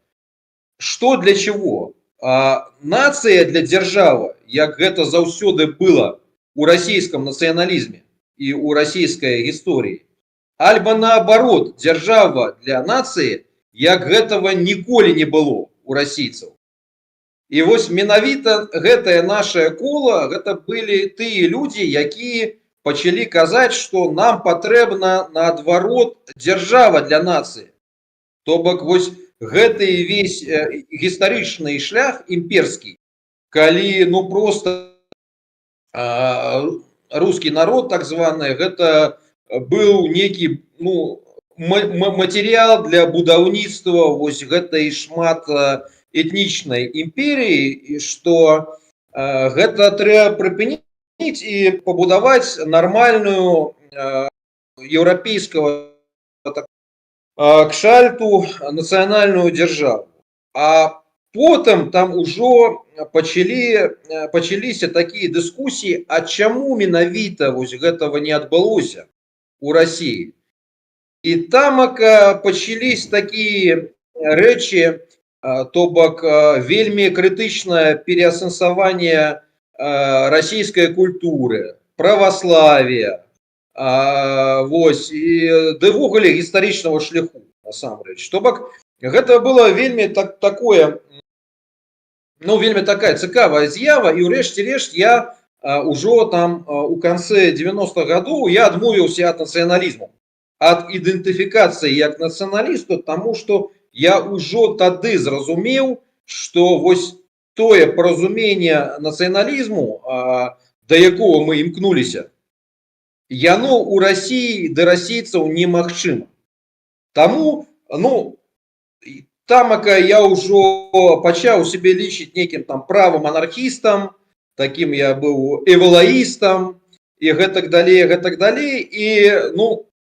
што для чаго. Нацыя для дзяржавы, як гэта заўсёды было у расійскім нацыяналізме і ў расійскай гісторыі, альбо наоборот, дзяржава для нацыі, як гэтага ніколі не было у расійцаў. І вось менавіта гэтае нашае кола, гэта былі тыя людзі, якія пачалі казаць, што нам патрэбна наадварот дзяржава для нацыі. То бок вось гэты весь гістарычны шлях імперскі, калі просто русский народ, так званы, гэта быў некі матэрыял для будаўніцтва вось гэтай шмат этнічнай імперіі, што гэта трэба прыпыніць і пабудаваць нармальную еўрапейскага кшальту нацыянальную дзяржаву. А потым там ужо пачаліся такія дыскусіі, а чаму менавіта вось гэтага не адбылося у России. І там пачаліся такія рэчы, то бок вельмі крытычнае пераасэнсаванне расійскай культуры, праваславия, вось, і ввогуле гістарычнага шляху, насамрэч. То бок гэта было вельмі такое, вельмі такая цікавая з'ява, і ўрэшце рэшт я ўжо там у канцы 90-х гадоў я адмовіўся ад нацыяналізму, ад ідэнтыфікацыі як нацыяналіста, таму што я ўжо тады зразумеў, што вось тое паразуменне нацыяналізму, да якога мы імкнуліся, яно ў Расіі да расійцаў немагчыма. Таму, тамака я ўжо пачаў сябе лічыць нейкім там правым анархістам, таким я быў эвалаістам і гэтак далей, і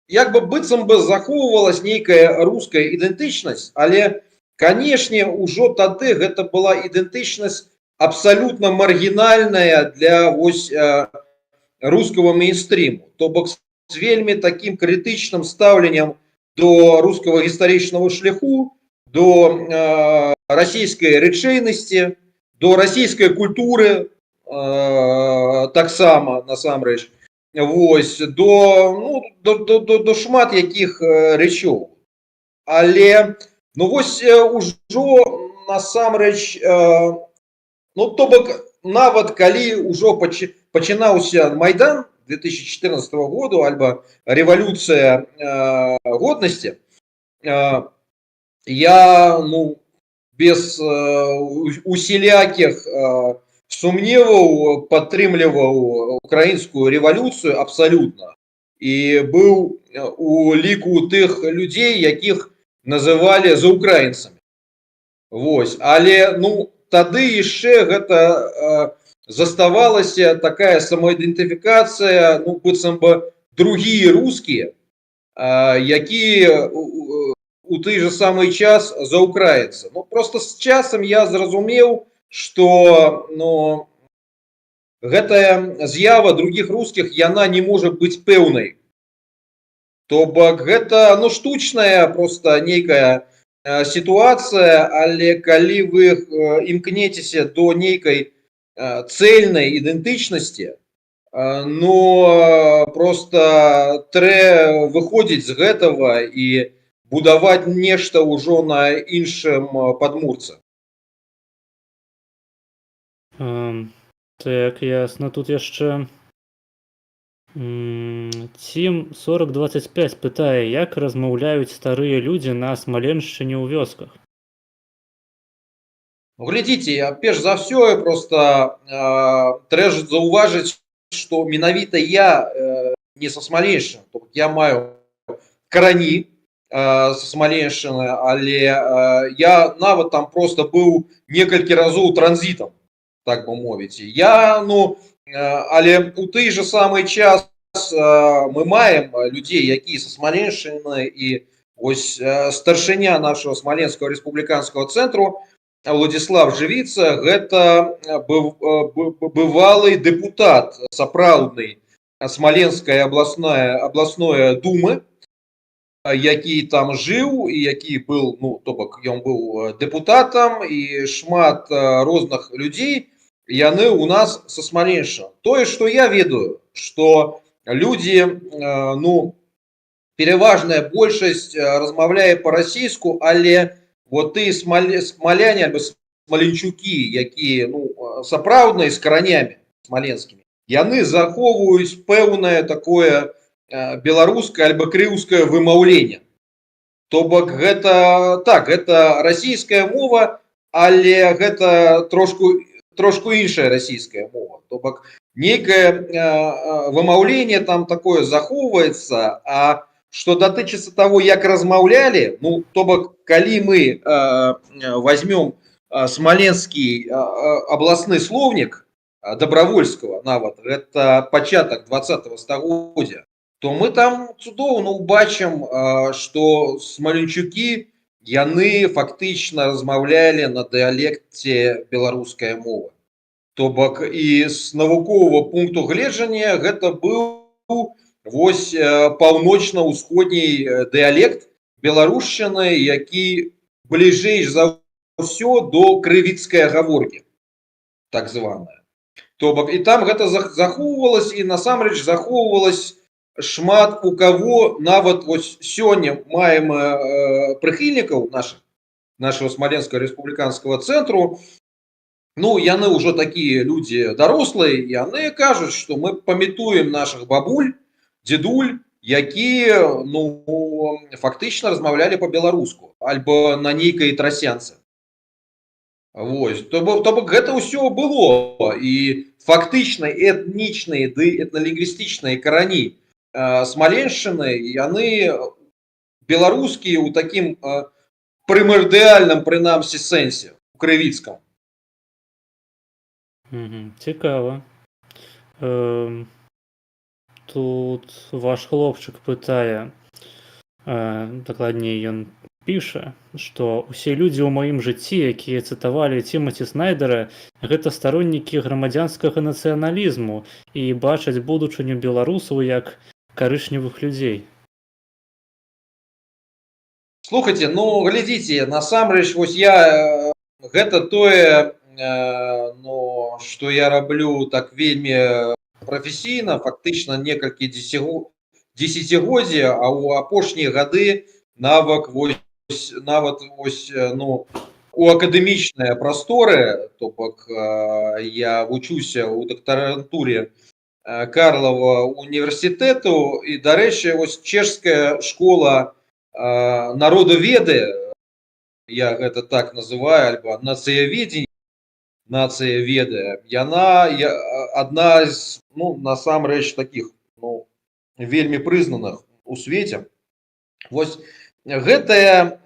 як бы быццам бы захоўвалась нейкая руская ідэнтычнасць, але, канешне, ўжо тады гэта была ідэнтычнасць абсалютна маргінальная для вось рускага мейнстріму. То бок з вельмі таким крытычным стаўленнем до рускага гістарычнага шляху, до расійскай рэчэйнасці, до расійскай культуры, таксама насамрэч, вось, до шмат якіх рэчоў. Але вось ужо насамрэч, то бок нават калі ўжо пачынаўся Майдан 2014 году альбо рэвалюцыя годнасці, я без усялякіх сумневаў падтрымліваў украінскую рэвалюцыю абсалютна і быў у ліку тых людзей, якіх называлі заўкраінцамі. Вось, але тады яшчэ гэта заставалася такая самоідэнтыфікацыя, ну, быццам бы другие русские, якія у той же самый час заўкраінцы. Ну, просто з часам я зразумеў, што ну, гэтая з'ява других русских, яна не можа быць пэўнай. То бок гэта ну, штучная просто нейкая ситуация, але калі вы імкнецеся до нейкай цельнай ідэнтычнасці, но просто трэ выходзіць з гэтага і будаваць нешта ўжо на іншым падмурцы. Так, ясна. Тут яшчэ Цім 4025 пытае, як размаўляюць старыя людзі на Смаленшчыне ў вёсках? Глядзіце, перш за ўсё просто трэба заўважыць, што менавіта я не са Смаленшчыны, я маю карані са Смаленшчыны, але я нават там просто быў некалькі разоў транзітам, так бы мовіць. Я, ну, але у той же самый час мы маем людзей, якія са Смаленшчыны, і ось старшыня нашего Смоленского республиканского центру Владислав Живица, гэта бывалы депутат сапраўдны Смоленской областной думы, які там жыў і які быў, ну, то бок ён быў депутатам, і шмат розных людзей яны у нас са Смаленшчыны. Тое, што я ведаю, што людзі, ну, пераважная большасць размаўляе па-расійску, але вот ты смаляне альбо смаленчукі, якія ну, сапраўдныя з каранямі смаленскімі, яны захоўваюць пэўнае такое беларускае альбо крыўскае вымаўленне. То бок гэта так, гэта расійская мова, але гэта трошку іншая расійская мова. То бок нейкае вымаўленне там такое захоўваецца, а что датычыцца того, як размаўлялі, ну, то бок, калі мы возьмем смоленскі областны словнік Добровольского, нават, это пачатак 20-го стагоддзя, то мы там цудоўна убачым, што смаленчукі, яны фактычна размаўлялі на дыялекце беларускай мовы. То бок, і з навуковага пункту гледжання гэта быў вось паўночна-ўсходні дыялект беларушчыны, які бліжэй за ўсё до крывіцкай гаворкі, так званая. То бок, і там гэта захоўвалась, і насамрэч захоўвалась шмат у каго, нават вось сёння маем прыхільнікаў нашего Смоленского республиканского центру. Ну, яны ўжо такія людзі дарослыя, яны кажуць, што мы памятуем наших бабуль, дзедуль, якія ну, фактычна размаўлялі па-беларуску, альбо на нейкай трасянцы. Вось. То бок гэта ўсё было, і фактычна этнічныя ды этналінгвістычныя карані Смаленшчыны, яны беларускія ў такім прымардыяльным, прынамсі, сэнсе, у крывіцкам. Цікава. Тут ваш хлопчык пытае, дакладней ён піша, што ўсе людзі ў маім жыцці, якія цытавалі Тимати Снайдера, гэта староннікі грамадзянскага нацыяналізму і бачаць будучыню беларусаў як карычневых людзей. Слухайте, ну, глядзіце, насамрэч, вось я гэта тое, ну, што я раблю так вельмі прафесійна, фактычна некалькі дзесяцігоддзя, а ў апошнія гады нават вось, ну, у акадэмічныя прасторы, то бок я вучуся ў дактарантуре Карлова універсітэту, і, дарэчы, вось чэшская школа народоведы, я гэта так называю, альбо нацыяведзенне, нацыяведы, яна адна з, ну, насамрэч такіх, ну, вельмі прызнаных у свеце. Вось гэтыя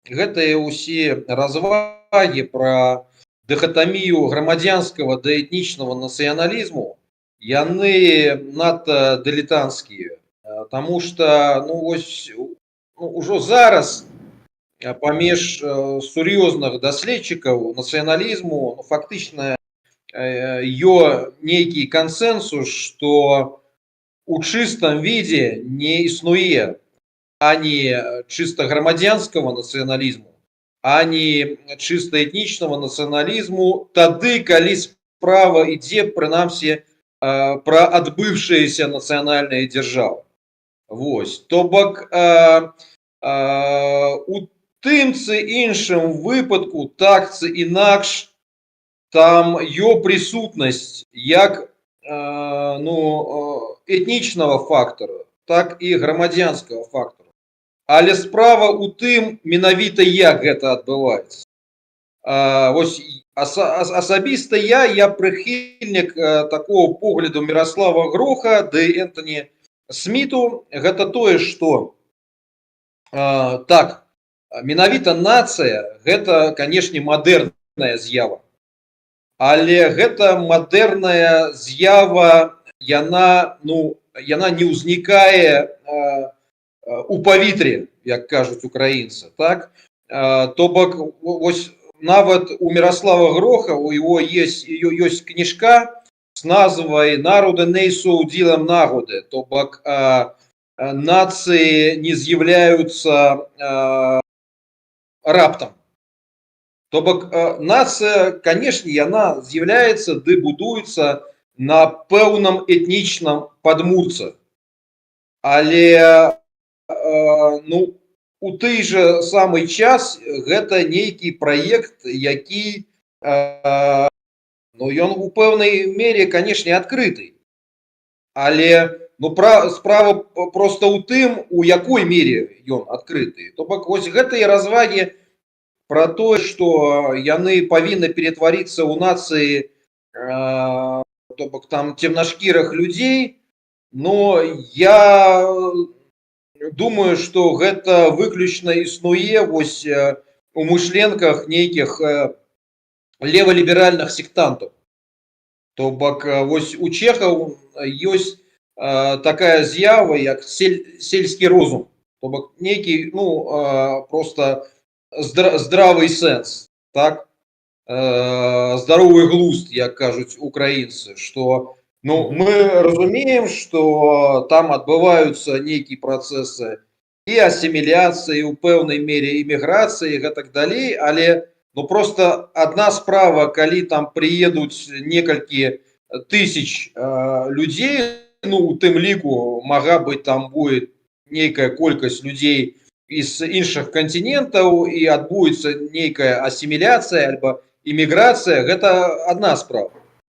ўсе развагі пра дыхатамію грамадзянскага да этнічнага нацыяналізму, яны надта дылетанцкія. Таму што ну, вось, ужо зараз паміж сур'ёзных даследчыкаў нацыяналізму ну, фактычна нейкі кансэнсус, што у чыстым відзе не існуе ані чыста грамадзянскага нацыяналізму, ані чыста этнічнага нацыяналізму тады, калі справа ідзе, прынамсі, пра адбыўшыеся нацыянальныя дзяржавы. Вось. То бок у тым ці іншым выпадку, так ці інакш, там прысутнасць як этнічнага фактора, так і грамадзянскага фактора. Але справа ў тым, менавіта як гэта адбываецца. Вось асабіста я прыхільнік такого погляду Міраслава Гроха ды Энтані Сміту. Гэта тое, што так, менавіта нацыя гэта, канешне, мадэрная з'ява. Але гэта мадэрная з'ява, яна не ўзнікае у паветры, як кажуць украінцы, так? То бок, вось нават у Міраслава Гроха у яго ёсць кніжка з назвай «Народы не са удзелам нагоды», то бок нацыі не з'яўляюцца раптам. То бок нацыя, канешне, яна з'яўляецца ды будуецца на пэўным этнічным падмурцы. Але у той же самы час гэта нейкі праект, які ён у пэўнай мере, канешне, адкрыты. Але справа проста ў тым, у якой мере ён адкрыты. То бок вось гэтыя развагі пра тое, што яны павінны ператварыцца ў нацыі, то бок там цемнашкірых людзей, но я думаю, што гэта выключна існуе вось у мышленках нейкіх леваліберальных сектантаў. То бок вось у чэхаў ёсць такая з'ява, як сельскі розум. То бок нейкі просто здравы сэнс, так? Здаровы глузд, як кажуць украінцы, што мы разумеем, што там адбываюцца нейкія працэсы і асіміляцыі, у пэўнай мере іміграцыі і гэтак далей, але просто адна справа, калі там прыедуць некалькі тысяч людзей, у тым ліку мага быць там будет нейкая колькасць людзей з іншых кантынентаў і адбудзецца нейкая асіміляцыя альбо іміграцыя, гэта адна справа.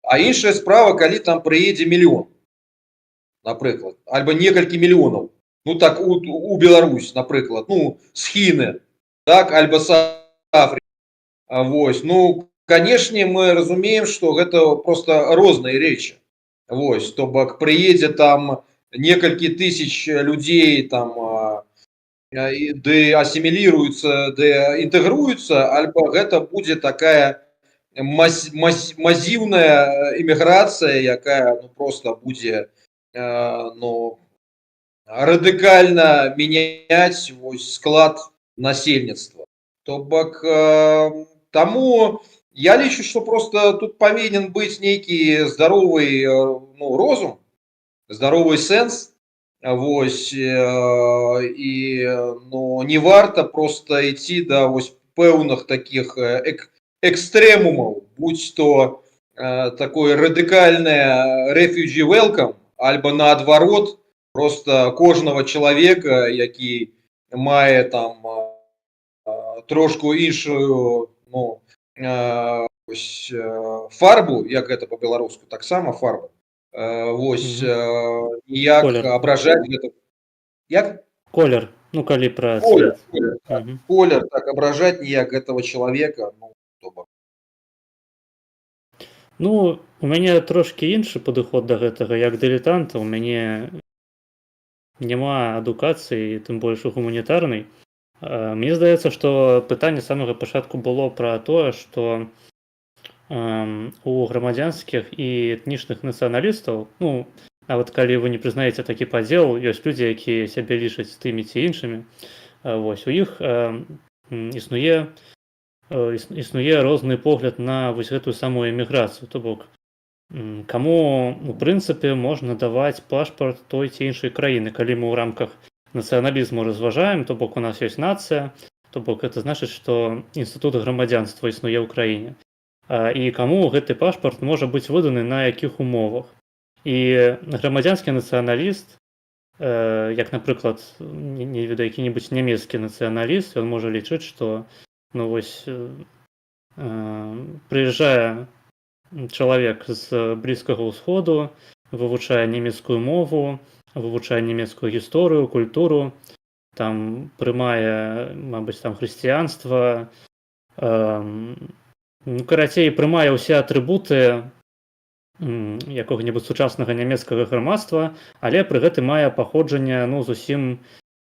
А іншая справа, калі там прыедзе мільён, напрыклад, альбо некалькі мільёнаў, так у Беларусь, напрыклад, з Хіны, так, альбо з Афрыкі. Вось, канешне, мы разумеем, што гэта просто розныя рэчы. Вось, то бок прыедзе там некалькі тысяч людзей там ды асіміліруюцца, ды інтэгруюцца, альбо гэта будзе такая мазіўная іміграцыя, якая просто будзе радыкальна мяняць склад насельніцтва. То бок таму я лічу, што просто тут павінен быць нейкі здаровы розум, здаровы сэнс. Вось, і не варта просто ісці да пэўных такіх экстрэмумаў, будь то такое радыкальнае refugee welcome, альбо наадварот, просто кожнага чалавека, які мае там трошку іншую фарбу, як гэта па-беларуску, таксама фарбу, вось, ніяк абражаць гэта. Як? Колер, калі пра цвет. Колер, так, абражаць ніяк гэтага чалавека, у мяне трошкі іншы падыход да гэтага, як дылетанта, у мяне няма адукацыі, тым больш гуманітарнай. Мне здаецца, што пытанне з самага пачатку было пра тое, што у грамадзянскіх і этнічных нацыяналістаў, ну, нават калі вы не прызнаеце такі падзел, ёсць людзі, якія сябе лічаць тымі ці іншымі. Вось у іх існуе розны погляд на вось гэтую самую эміграцыю. То бок каму у прынцыпе можна даваць пашпарт той ці іншай краіны, калі мы ў рамках нацыяналізму разважаем, то бок у нас ёсць нацыя, то бок это значыць, што інстытут грамадзянства існуе ў краіне. І каму гэты пашпарт можа быць выданы на якіх умовах. І грамадзянскі нацыяналіст, як, напрыклад, не ведаю, які-небудзь нямецкі нацыяналіст, ён можа лічыць, што ну вось прыязджае чалавек з Блізкага ўсходу, вывучае нямецкую мову, вывучае нямецкую гісторыю, культуру, там прымае, мабыць, там хрысціянства, ну, карацей, прымае ўсе атрыбуты якога-небудзь сучаснага нямецкага грамадства, але пры гэтым мае паходжанне ну, зусім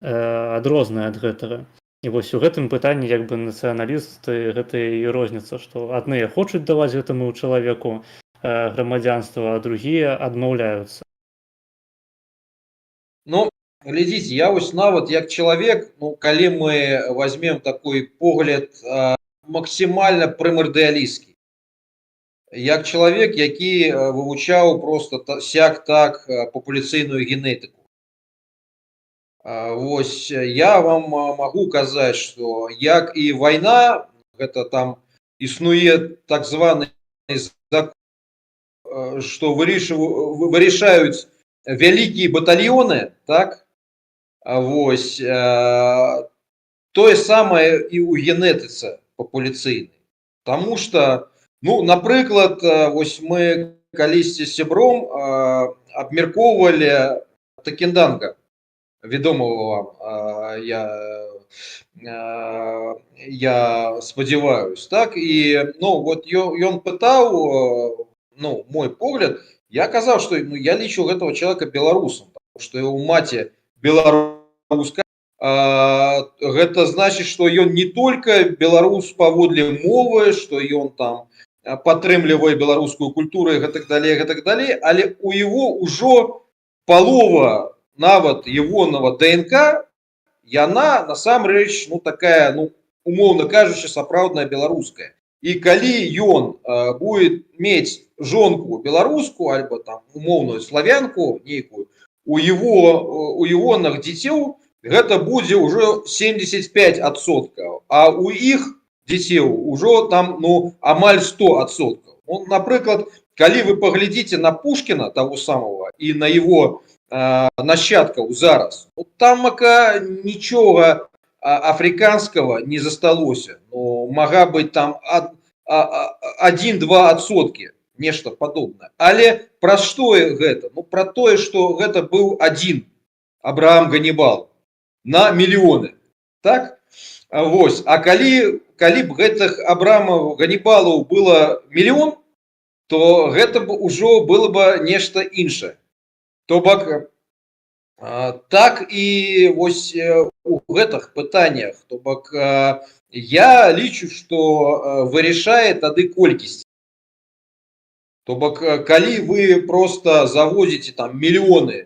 адрознае ад гэтага. І вось у гэтым пытанні як бы нацыяналісты гэта і розніца, што адныя хочуць даваць гэтаму чалавеку грамадзянства, а другія адмаўляюцца. Ну, глядзіце, я вось нават як чалавек, ну, калі мы возьмем такой погляд максімальна прымардыялісцкі. Як чалавек, які вывучаў просто сяк так папуляцыйную генетыку. Вось я вам магу казаць, што як і вайна, гэта там існуе так званы закон, што вырашаюць вялікія батальёны, так? Вось тое самае і ў генетыцы папуляцыйнай. Таму што, ну, напрыклад, вось мы калісьці з сябром абмяркоўвалі Такенданга, вядомого вам, я спадзяваюсь, так? І, ну, вот ён пытаў, ну, мой погляд, я казаў, што ну, я лічу гэтага чалавека беларусам, потому што яго маці беларуска. Гэта значыць, што ён не толькі беларус паводле мовы, што ён там падтрымлівае беларускую культуру і гэтак далей, але у яго ўжо палова нават ягонага ДНК, яна насамрэч, ну, такая, ну, умоўна кажучы, сапраўдная беларуская. І калі ён будет мець жонку беларуску, альбо там умоўную славянку нейкую, у ягоных дзіцёў гэта будзе ўжо 75%, а у іх дзіцёў ужо там, ну, амаль 100%. Ну, напрыклад, калі вы паглядзіце на Пушкіна таго самого і на его нащадкаў зараз, ну, там нічога африканского не засталося. Ну, мага быць там 1-2%, нешта падобнае. Але пра што гэта? Ну, пра тое, што гэта быў адзін Абрахам Ганнібал на мільёны. Так? Вось. А калі б гэтых Абрахамаў Ганнібалаў было мільён, то гэта б ужо было бы нешта іншае. То бок, так і вось у гэтых пытаннях, то бок, я лічу, што вырашае тады колькасць. То бок, калі вы просто завозіце там мільёны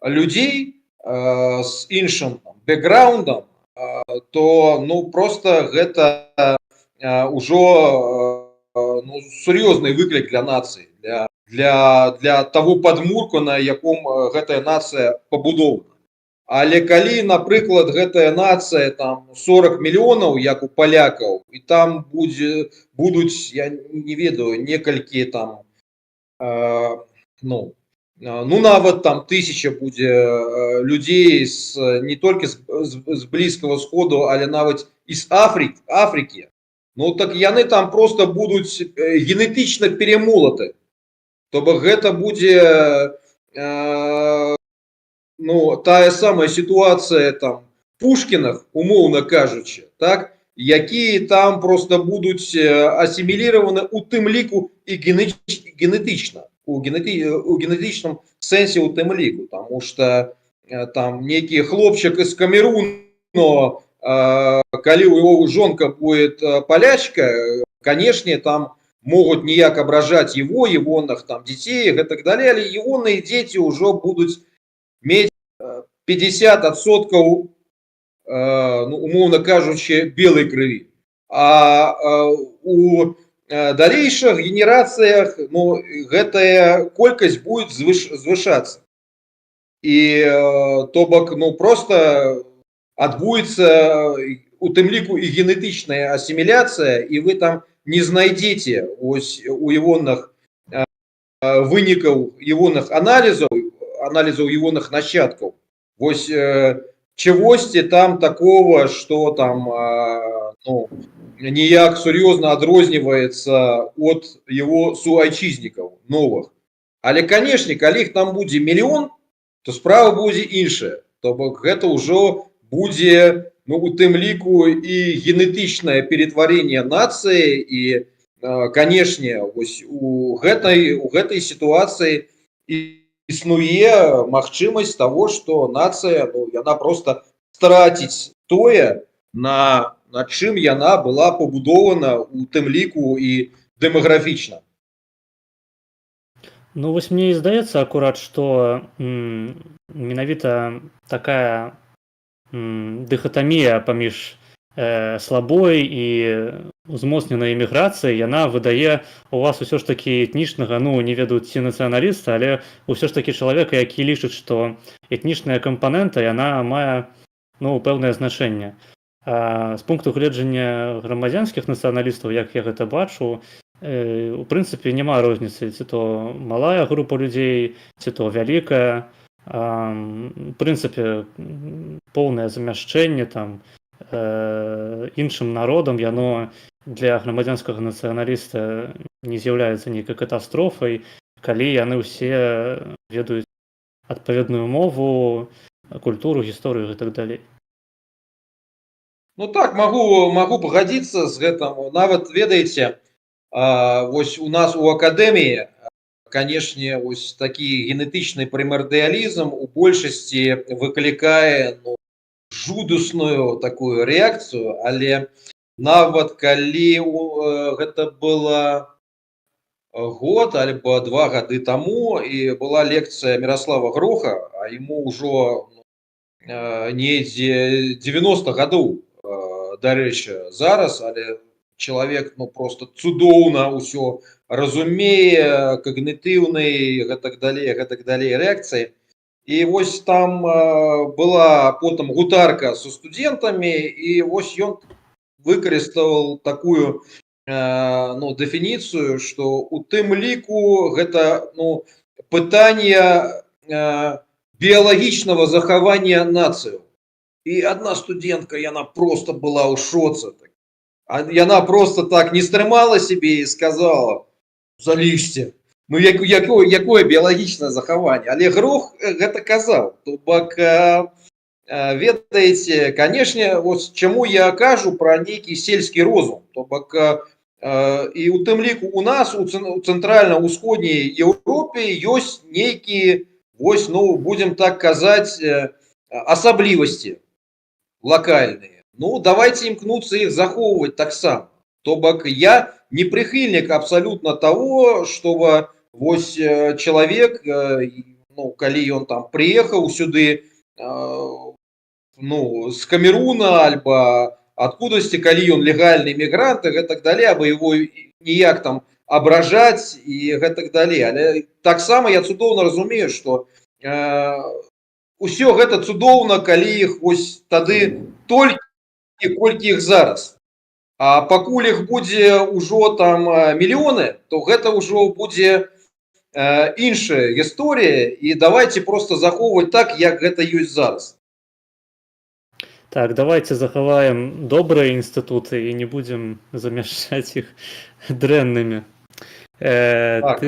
людзей з іншым бэкграундам, то ну просто гэта ўжо ну, сур'ёзны выклік для нацыі, для того падмурку, на яком гэтая нацыя пабудована. Але калі, напрыклад, гэтая нацыя там 40 мільёнаў, як у палякаў, і там будуць, я не ведаю, некалькі там, ну нават там 1000 будзе людзей не толькі з Блізкага Сходу, але нават і з Афрыкі. Ну так яны там просто будуць генетычна перемолаты. То бок гэта будзе ну, тая самая сітуацыя там Пушкінах, умоўна кажучы, так, якія там просто будуць асіміліраваны у тым ліку і генетычна, у генетычным сэнсе у тым ліку, таму што там нейкі хлопчык з Камеруну, калі у яго жонка будет полячка, конечно, там могут ніяк абражаць его, егоных там детей и так далее, але егоныя дети уже будут иметь 50%, ну, умовно кажучи, белой крови. А у далейшых генерациях, ну, гэтая колькасць будет звышацца. І то бок, ну, просто адбудзецца у тым ліку і генетычная асіміляцыя, і вы там не знайдзеце ось у егоных вынікаў егоных аналізаў егоных нашчадкаў. Вось чагосьці там такого, што там ну, ніяк сур'ёзна адрозніваецца ад яго суайчызнікаў новых. Але, канешне, калі іх там будзе мільён, то справа будзе іншая. То бок гэта ўжо будзе, ну, у тым ліку і генетычнае ператварэнне нацыі, і канешне, вось у гэтай сітуацыі існуе магчымасць таго, што нацыя, ну, яна проста страціць тое, на чым яна была пабудована, у тым ліку і дэмаграфічна. Ну, вось мне і здаецца акурат, што менавіта такая дыхатамія паміж слабой і узмоцненай эміграцыяй, яна выдае у вас усё ж такі этнічнага, ну, не ведаю, ці нацыяналіста, але ўсё ж такі чалавека, які лічыць, што этнічная кампанента, яна мае, ну, пэўнае значэнне. З пункту гледжання грамадзянскіх нацыяналістаў, як я гэта бачу, у прынцыпе няма розніцы, ці то малая група людзей, ці то вялікая. У прынцыпе поўнае замяшчэнне там іншым народам, яно для грамадзянскага нацыяналіста не з'яўляецца нейкай катастрофай, калі яны ўсе ведаюць адпаведную мову, культуру, гісторыю і так далей. Ну так, могу пагадзіцца з гэтым. Нават, ведаеце, вось у нас у акадэміі, канешне, вось такі генетычны прымардыялізм у большасці выклікае, ну, жудасную такую рэакцыю, але нават калі гэта было год альбо 2 гады таму, і была лекцыя Міраслава Гроха, а яму ўжо недзе 90 гадоў, дарэчы, зараз, але чалавек, ну, просто цудоўна ўсё разумее, когнітыўнай, гэтак далей рэакцыі. І вось там была потым гутарка са студэнтамі, і вось ён выкарыстаў такую, ну, дэфініцыю, што у тым ліку гэта, ну, пытанне біялагічнага захавання нацыяў. І адна студэнтка, яна просто была ў шоце. Яна просто так не стрымала сябе і сказала: залізьце. Ну, якое біялагічнае захаванне? Але Грох гэта казаў. То бок, ведаеце, канешне, вось чаму я кажу пра нейкі сельскі розум. То бок, і у тым ліку у нас, у цэнтральна-ўсходняй Еўропе ёсць нейкія, вось, ну, будзем так казаць, асаблівасці лакальныя. Ну, давайте імкнуцца іх захоўваць таксама. То бок, я не прыхільнік абсалютна того, што вось чалавек, ну, калі ён там прыехаў сюды, ну, з Камеруна альбо адкудасьці, калі ён легальны мігрант і гэтак далей, або его ніяк там абражаць і гэтак далей. Але таксама я цудоўна разумею, што усё гэта цудоўна, калі іх вось тады толькі колькі іх зараз. А пакуль іх будзе ўжо там мільёны, то гэта ўжо будзе іншая гісторыя, і давайте просто захоўваць так, як гэта ёсць зараз. Так, давайте захаваем добрыя інстытуты і не будзем замяшчаць іх дрэннымі. Так.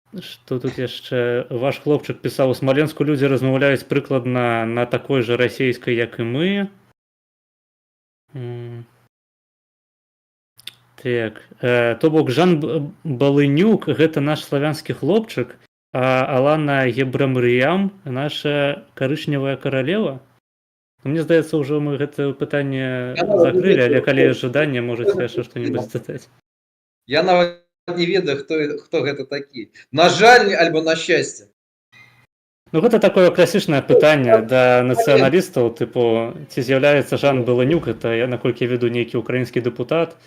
Што тут яшчэ? Ваш хлопчык пісаў: у Смаленску людзі размаўляюць прыкладна на такой жа расейскай, як і мы. Так. То бок, Жан Балынюк — гэта наш славянскі хлопчык, а Алана Ебрамрыям — наша карычневая каралева? Мне здаецца, ўжо мы гэта пытанне Я нават не закрылі, але ведаю, калі хто ёсць жаданне, можаце яшчэ што-небудзь задаць. Я нават не ведаю, хто гэта такі. На жаль, альбо на шчасце. Ну гэта такое класічнае пытанне да нацыяналістаў, тыпу, ці з'яўляецца Жан Беланюк, это, я наколькі веду, нейкі ўкраінскі дэпутат.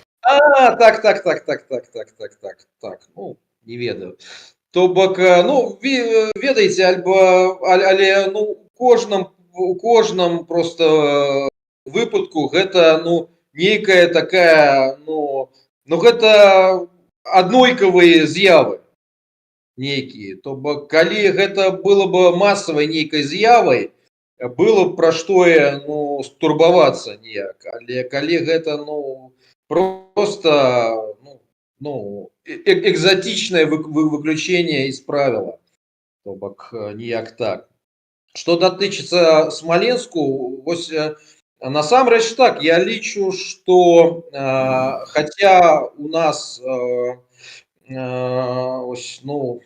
Так. Ну, не ведаю. То бок, ну, ведаеце, але ну, у кожным просто выпадку гэта, ну, нейкая такая, ну гэта аднолькавыя з'явы нейкія. То бок, калі гэта было бы масавай нейкай з'явай, было б пра што ну, турбавацца неяк. Але калі гэта, ну, просто экзотичное выключение из правила. То бок, ніяк так. Что датычыцца Смоленску, вось насамрэч так, я лічу, што хаця у нас ось, ну,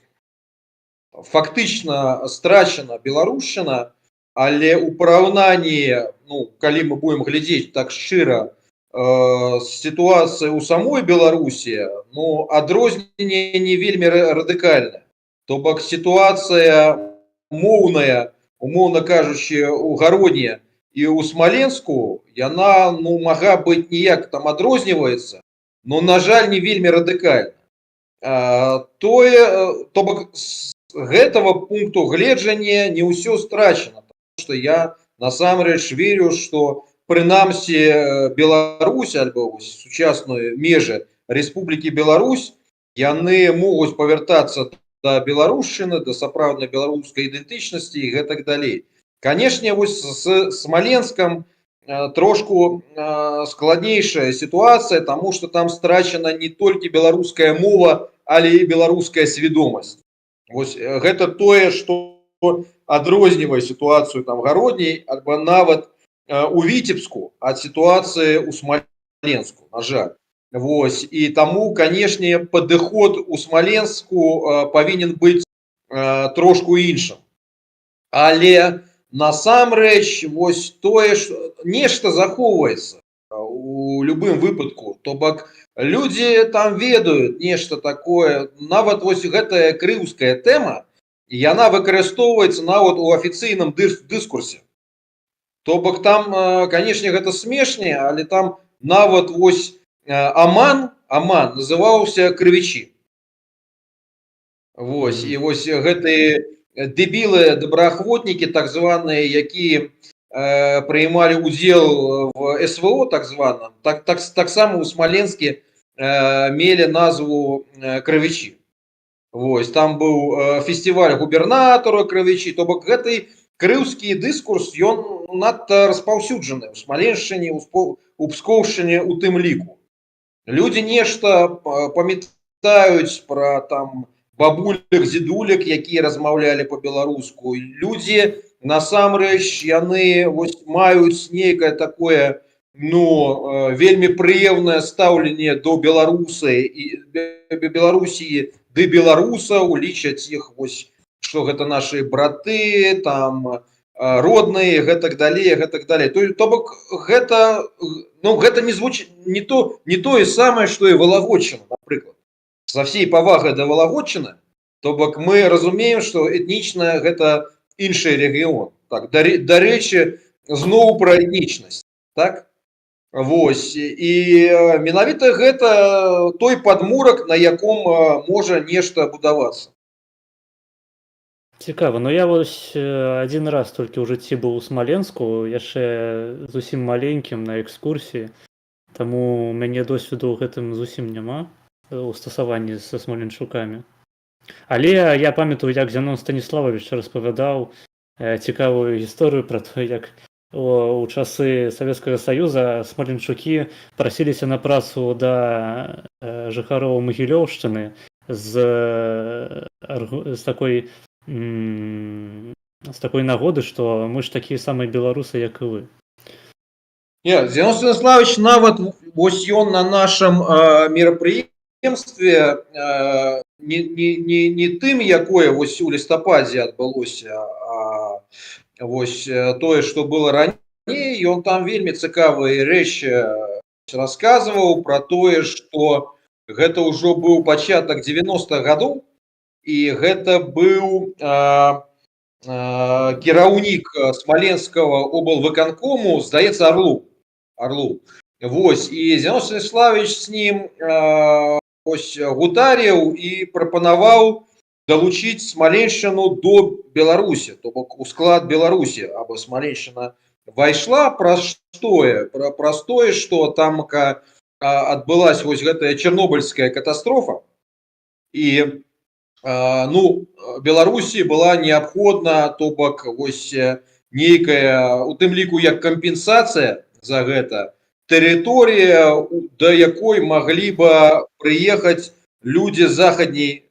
фактычна страчана беларушчына, але ў параўнанні, ну, калі мы будем глядзець так шчыра, ситуация у самой Беларусі, ну, адрозненне не вельмі радыкальнае. То бок ситуация моўная, умоўна кажучы, у Гародні і ў Смаленску, яна, ну, мага быць ніяк там адрозніваецца, но, на жаль, не вельмі радыкальна. То бок з гэтага пункту гледжання не ўсё страчана, потому што я насамрэч верю, што прынамсі Беларусь альбо сучасную межы Рэспублікі Беларусь, яны могуць павяртацца да беларушчыны, да сапраўднай беларускай ідэнтычнасці і гэтак далей. Канешне, вось з Смаленскам трошку складнейшая ситуация, тому что там страчана не толькі беларуская мова, але і беларуская свядомасць. Вось гэта тое, што адрознівае сітуацыю там Гародняй альбо нават у Віцебску ад сітуацыі ў Смаленску, на жаль. Вось, і таму, канешне, падыход у Смаленску павінен быць трошку іншым. Але насамрэч, вось тое, што нешта захоўваецца у любым выпадку. То бок, людзі там ведаюць нешта такое. Нават вось гэтая крыўская тэма, яна выкарыстоўваецца нават у афіцыйным дыскурсе. То бок там, канешне, гэта смешне, але там нават вось Аман называўся крывічі. Вось, і вось гэтыя дэбілы, добраахвотнікі, так званыя, якія прыймалі ўдзел в СВО, так званым, таксама ў Смаленске мелі назву крывічі. Вось, там быў фестываль губернатара крывічі, то бок гэты крыўскі дыскурс, ён надта распаўсюджаны ў Смаленшчыне, у Пскоўшчыне у тым ліку. Людзі нешта памятаюць пра там бабулек, дзедулек, якія размаўлялі па-беларуску. Людзі насамрэч яны вось маюць нейкае такое, ну, вельмі прыемнае стаўленне до Беларусі ды беларусаў, лічаць іх вось, што гэта нашы браты, там родныя, гэтак далей. То бок гэта, ну, гэта не звучыць не тое самае, што і Валагодчына, напрыклад. Са всей павагай да Валагодчыны, то бок мы разумеем, што этнічна гэта іншы рэгіён. Так, дарэчы, зноў пра этнічнасць, так? Вось, і менавіта гэта той падмурак, на яком можа нешта будавацца. Цікава, ну я вось адзін раз толькі ў жыцці быў у Смаленску, яшчэ зусім маленькім на экскурсіі, таму у мяне досведу ў гэтым зусім няма у стасаванні са смаленчукамі. Але я памятаю, як Зянон Станіславович распавядаў цікавую гісторыю пра то, як у часы Савецкага Саюза смаленчукі прасіліся на працу да жыхароў Магілёўшчыны з такой нагоды, што мы ж такія самыя беларусы, як і вы. Не, Зянон Станіславович нават вось ён на нашым мерапрыемстве не тым, якое вось у лістападзе адбылося, а вось тое, што было раней, раней, ён там вельмі цікавыя рэчы расказваў пра тое, што гэта ўжо быў пачатак 90-х гадоў, і гэта быў кіраўнік смаленскага облвыканкому, здаецца, Орлу. Вось, і Зіновій Станіславович з ним гутаріў і прапанаваў долучить Смоленщину до Беларуси, то бок у склад Беларуси, або Смоленщина войшла простое, что там отбылась вот гэтая чернобыльская катастрофа, и Беларуси была необходна, то бок вось нейкая, у тым ліку як кампенсацыя за гэта, тэрыторыя, да якой могли бы приехать люди захадней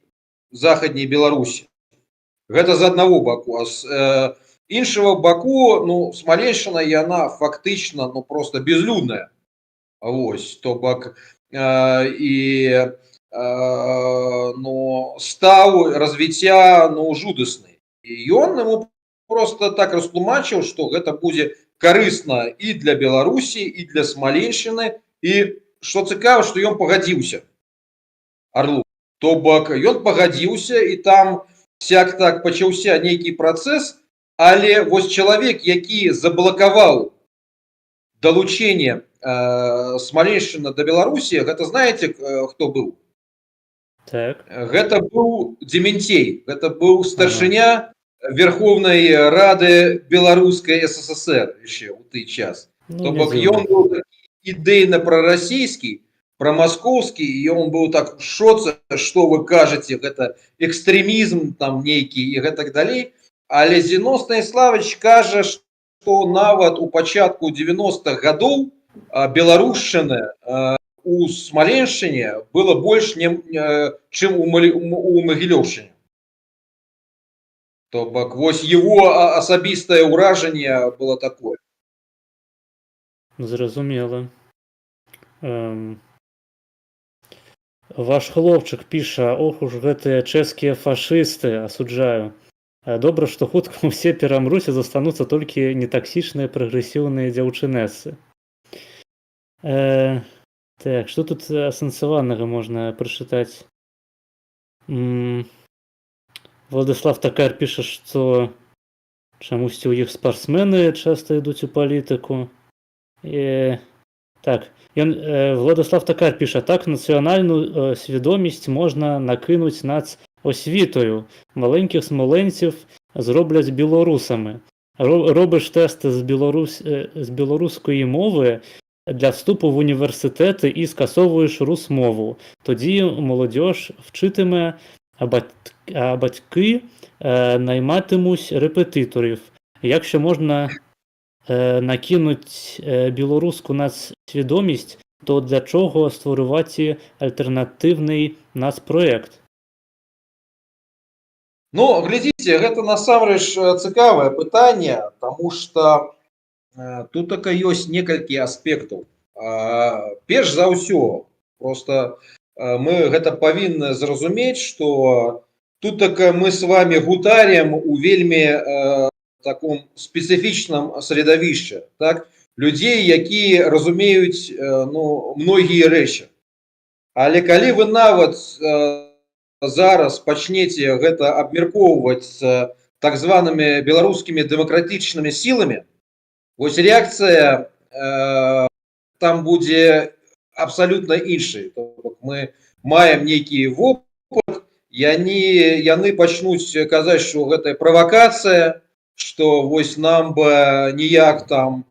Беларусі. Гэта з аднаго баку, а з іншага баку, Смаленщина, яна фактычна просто безлюдная. Вось, то бок стаў развіцця жудасны. І ён яму просто так растлумачыў, што гэта будзе карысна і для Беларусі, і для Смаленщины, і што цікава, што ён пагадзіўся, Орлу. То бок ён пагадзіўся, і там сяк так пачаўся нейкі працэс, але вось чалавек, які заблакаваў далучэнне Смаленщины да Беларусі, гэта знаеце, хто быў? Так. Гэта быў Дементей, гэта быў старшыня Верховной Рады Беларускай СССР яшчэ ў той час. То бок ён быў ідэйна прарасійскі, прамаскоўскі, і ён быў так в шоце, што вы кажаце, гэта экстрэмізм там нейкі і гэтак далей. Але Зіновій Станіславович кажа, што нават у пачатку 90-х гадоў беларушчыны у Смаленшчыне было больш, чым у Магілёўшчыне. То бок вось его асабістае ўражанне было такое. Зразумела. Ваш хлопчык піша: ох уж гэтыя чэшскія фашысты, асуджаю. Добра, што хутка ўсе перамруць і застануцца толькі нетаксічныя прагрэсіўныя дзяўчынэсы. Так, што тут асэнсаванага можна прачытаць? Владислав Такар піша, што чамусьці ў іх спартсмены часта ідуць у палітыку. Так, Владислав Такар піша: так, нацыянальную свідомасць можна накинуць над освітою. Маленьких смоленців зроблять білорусами. Робиш тести з білоруської мови для вступу в університети і скасовуєш русмову. Тоді молодь вчитиме, а батьки найматимуть репетиторів. Якщо можна накинуть білоруську нацсвідомість, то для чого створювати альтернативний нацпроект? Глядзіце, гэта насамрэч цікавае пытанне, таму што тут ёсць некалькі аспектаў. Перш за ўсё, просто мы гэта павінны зразумець, што тут мы с вами гутарим у вельмі таком спецыфічным средавішчы, так? Людзей, якія разумеюць многія рэчы. Але калі вы нават зараз пачнеце гэта абмяркоўваць так званымі беларускімі дэмакратычнымі сіламі, вось рэакцыя там будзе абсалютна іншай. Мы маем нейкі вопыт, яны пачнуць казаць, што гэта правакацыя, што вось нам бы ніяк там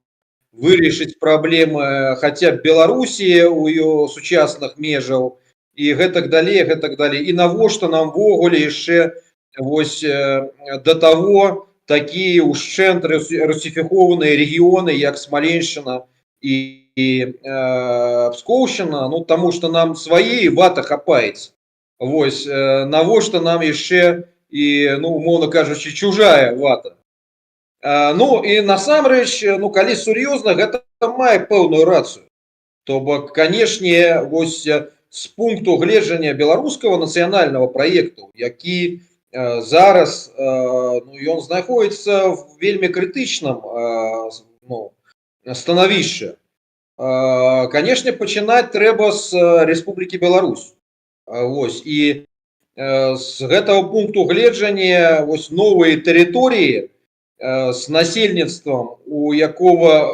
вырашыць праблемы хаця б Беларусі ў её сучасных межаў, і гэтак далей, гэтак далей. І навошта нам ввогуле яшчэ вось да таго такія ўшчэнт русіфікованыя рэгіёны, як Смаленшчына і Пскоўшчына, таму што нам свае вата хапаецца. Вось, навошта нам яшчэ і, умоўна кажучы, чужая вата. І насамрэч, калі сур'ёзна, гэта мае пэўную рацыю. То бок, канешне, вось з пункту гледжання беларускага нацыянальнага праекту, які зараз ён знаходзіцца в вельмі крытычным становішча. Канешне, пачынаць трэба з Рэспублікі Беларусь. Вось, і з гэтага пункту гледжання вось новыя тэрыторыі з насельніцтвам, у якога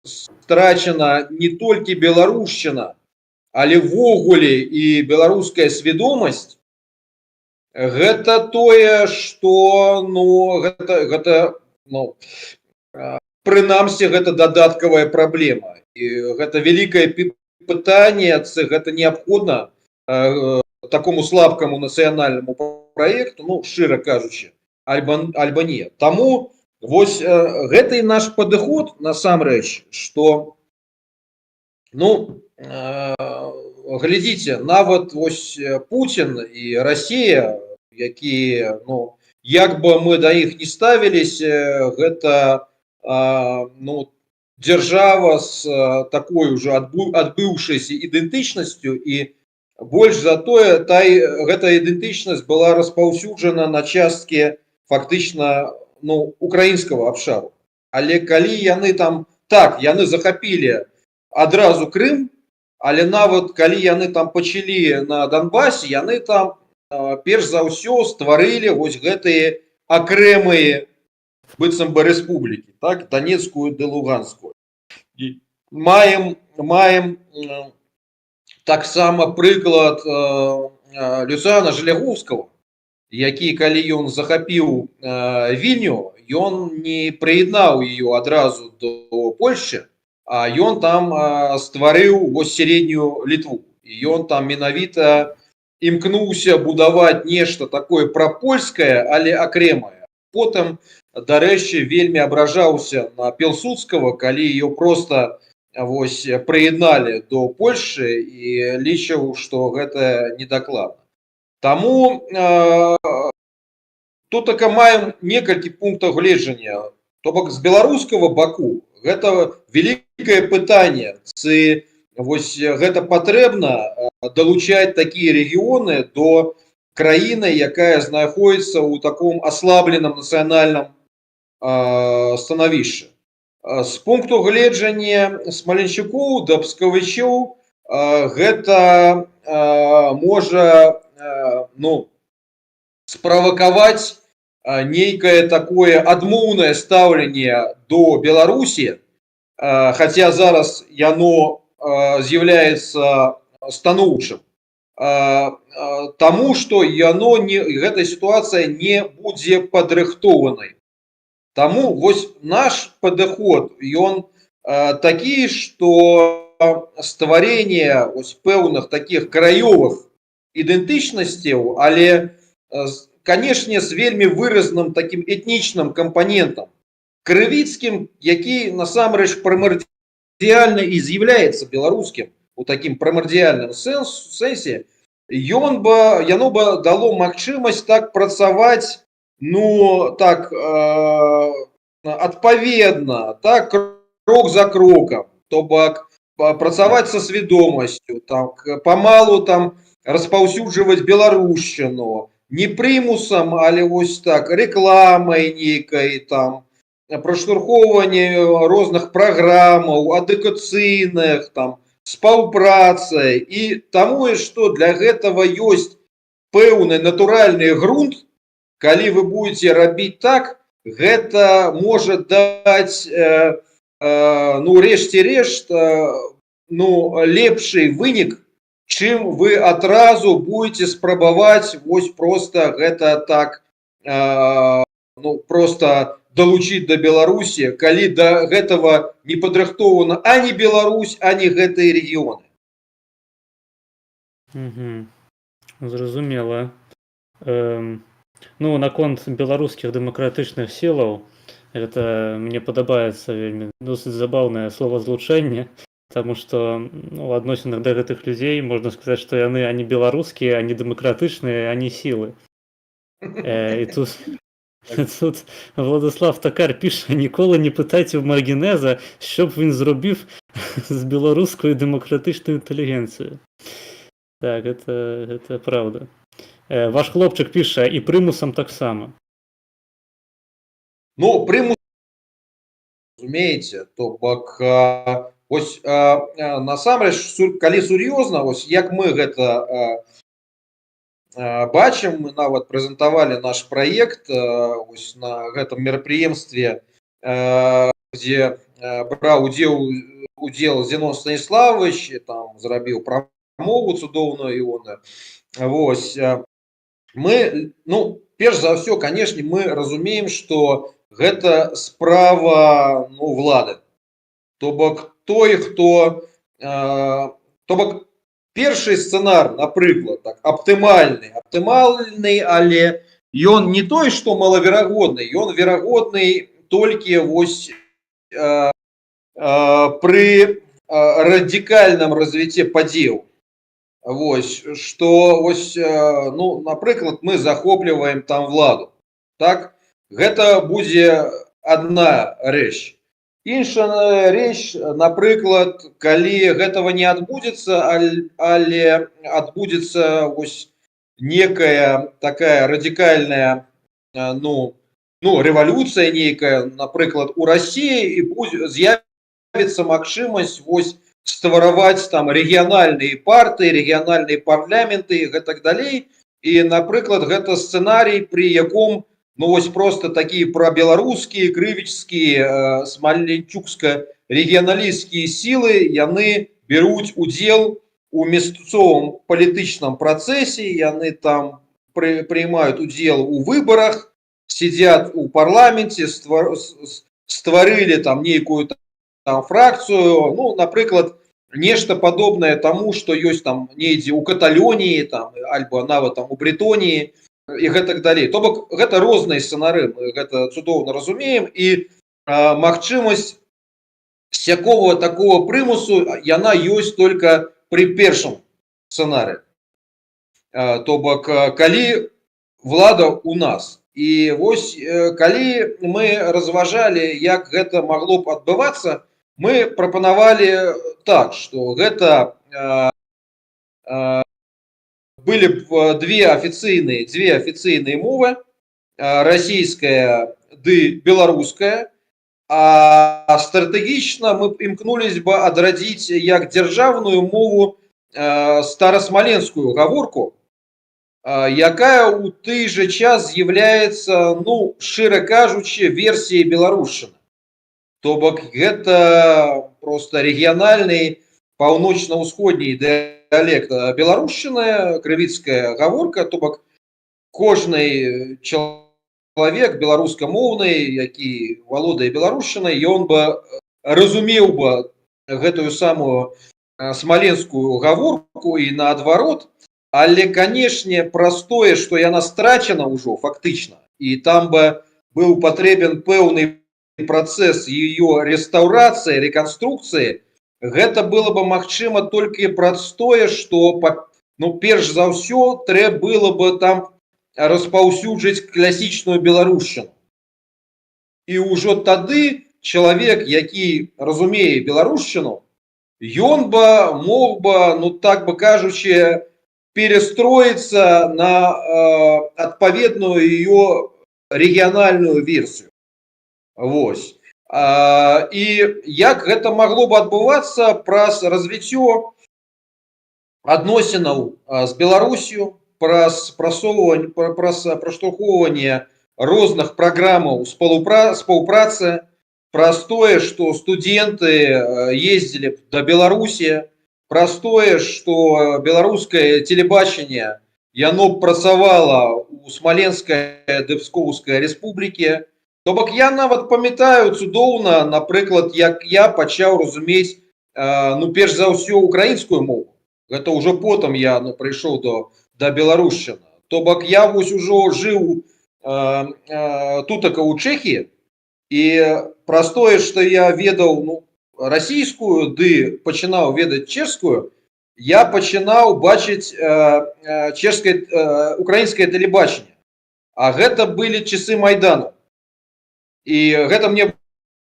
страчана не толькі беларушчына, але ввогуле і беларуская свядомасць, гэта тое, што прынамсі гэта дадаткавая праблема. І гэта вялікае пытанне, гэта неабходна такому слабкаму нацыянальнаму праекту, шчыра кажучы, альбо не. Таму вось гэты наш падыход насамрэч, што глядзіце, нават вось Путін і Расія, якія, як бы мы да іх не ставіліся, гэта дзяржава з такой уже адбыўшайся ідэнтычнасцю, і больш за тое, гэта ідэнтычнасць была распаўсюджана на часткі фактычна украінскага абшару. Але калі яны там, так, яны захапілі адразу Крым, але нават калі яны там пачалі на Донбасе, яны там перш за ўсё стварылі вось гэтыя акрэмыя быццам бы рэспублікі, так, Донецкую ды Луганскую. І маем таксама прыклад Люцыяна Жалягоўскага, які, калі ён захапіў Вільню, ён не прыяднаў ее адразу до Польшчы, а ён там стварыў вось сярэднюю Літву. І ён там менавіта імкнуўся будаваць нешта такое прапольскае, але акрэмае. Потым, дарэчы, вельмі абражаўся на Пілсудскага, калі ее просто вось прыядналі до Польшчы, і лічыў, што гэта недакладна. Таму тут така маем некалькі пунктаў гледжання. То бок з беларускага баку гэта вялікае пытанне, ці вось гэта патрэбна далучаць такія рэгіёны до краіны, якая знаходзіцца ў таком аслабленым нацыянальным становішчы. З пункту гледжання смаленчукоў да пскавічоў гэта можа справакаваць нейкае такое адмоўнае стаўленне до Беларусі, хаця зараз яно з'яўляецца станоўчым, таму што гэтая сітуацыя не будзе падрыхтованай. Таму вось наш падыход, ён такі, што стварэнне пэўных такіх краёвых ідэнтычнасцяў, але, канешне, з вельмі выразным такім этнічным кампанентам, крывіцкім, які насамрэч прымардыяльна і з'яўляецца беларускім у такім прымардыяльным сэнсе, яно бы дало магчымасць так працаваць, так адпаведна, так крок за крокам, то бок працаваць са свядомасцю, так памалу там распаўсюджваць беларушчыну, не прымусам, але вось так рэкламай нейкай, там праштурхоўванне розных праграмаў адукацыйных, там спаўпрацай, і таму, што для гэтага ёсць пэўны натуральны грунт. Калі вы будете рабіць так, гэта можа даць, рэшце рэшт, лепшы вынік, чым вы адразу будете спрабаваць вось проста гэта так, проста далучыць да Беларусі, калі да гэтага не падрыхтована ані Беларусь, ані гэтыя рэгіёны. Зразумела. Наконт беларускіх дэмакратычных сілаў, гэта мне падабаецца вельмі досыць забаўнае словазлучэнне, таму што у адносінах да гэтых людзей можна сказаць, што яны ані беларускія, ані дэмакратычныя, ані сілы. І тут Владислав Такар піша: ніколи не питайте в Маргінеза, що б він зробив з білоруською демократичною інтелігенцією. Так, це правда. Ваш хлопчик пише, і примусом так само. Примус разумееце, то бок вось насамрэч калі сур'ёзна, вось як мы гэта бачым, мы нават прэзентавалі наш праект вось на гэтым мерапрыемстве, дзе браў удзел Зенон Станіславович, там зрабіў прамову цудоўную ён. Вось мы, ну, перш за ўсё, канешне, мы разумеем, што гэта справа, ну, ўлады. То бок той, хто то бок першы сцэнар, напрыклад, так, аптымальны, але ён не той, што малаверагодны, ён верагодны толькі вось пры радыкальным развіцці падзеяў. Вось, што вось, ну, напрыклад, мы захопліваем там владу. Так, гэта будзе адна рэч. Іншая рэч, напрыклад, калі гэтага не адбудзецца, але адбудзецца вось некая такая радыкальная, ну, рэвалюцыя нейкая, напрыклад, у Расіі, і з'явіцца магчымасць вось ствараваць там рэгіянальныя партыі, рэгіянальныя парламенты і гэтак далей. І, напрыклад, гэта сцэнарый, пры яком, ну, вось просто такія прабеларускія, крывічскія, смаленчукска-рэгіяналісцкія сілы, яны бяруць удзел у мясцовым палітычным працэсе, яны там прыймаюць удзел у выбарах, сидят у парламенце, стварылі там нейкую там фракцыю, ну, напрыклад, нешта падобнае таму, што ёсць там недзе ў Каталоніі, там, альбо нават там у Брэтоніі і гэтак далей. То бок гэта розныя сцэнары, мы гэта цудоўна разумеем, і магчымасць сякого такого прымусу, яна ёсць только пры першым сцэнары. То бок калі влада у нас. І вось калі мы разважалі, як гэта магло б адбывацца, мы прапанавалі так, што гэта былі б дзве афіцыйныя мовы, расійская ды беларуская, а стратэгічна мы імкнулись бы адрадзіць як дзяржаўную мову старасмаленскую гаворку, якая ў той же час з'яўляецца, ну, шчыра кажучы, версіяй беларушчыны. То бок гэта просто рэгіянальны паўночна-ўсходні дыялект беларушчыны, крывіцкая гаворка, то бок кожны чалавек беларускамоўны, які валодае беларушчынай, ён бы разумеў бы гэтую самую смаленскую гаворку і наадварот. Але, канешне, праз тое, што яна страчана ўжо фактычна, і там бы быў патрэбен пэўны працэс яе рэстаўрацыі, рэканструкцыі, гэта было бы магчыма толькі праз тое, што, ну, перш за ўсё, трэба было бы там распаўсюджыць класічную беларушчыну. І ўжо тады чалавек, які разумее беларушчыну, ён бы мог бы, ну, так бы кажучы, перестроиться на адпаведную ее региональную версию. Вось. І як гэта магло бы адбывацца праз развіццё адносінаў з Беларусью, праз праштурхоўванне розных праграмаў спаўпрацы, праз тое, што студэнты ездзілі да Беларусі, праз тое, што беларускае телебачанне, яно працавала ў Смаленскай ды Пскоўскай рэспублікі. То бок я нават памятаю цудоўна, напрыклад, як я пачаў разумець, ну, перш за ўсё, украінскую мову. Гэта ўжо потым я, ну, прыйшоў да беларушчыны. То бок я вось ужо жыў тутака ў Чэхіі, і праз тое, што я ведаў, ну, расійскую, ды пачынаў ведаць чэшскую, я пачынаў бачыць украінскае тэлебачанне. А гэта былі часы Майдану. І гэта мне,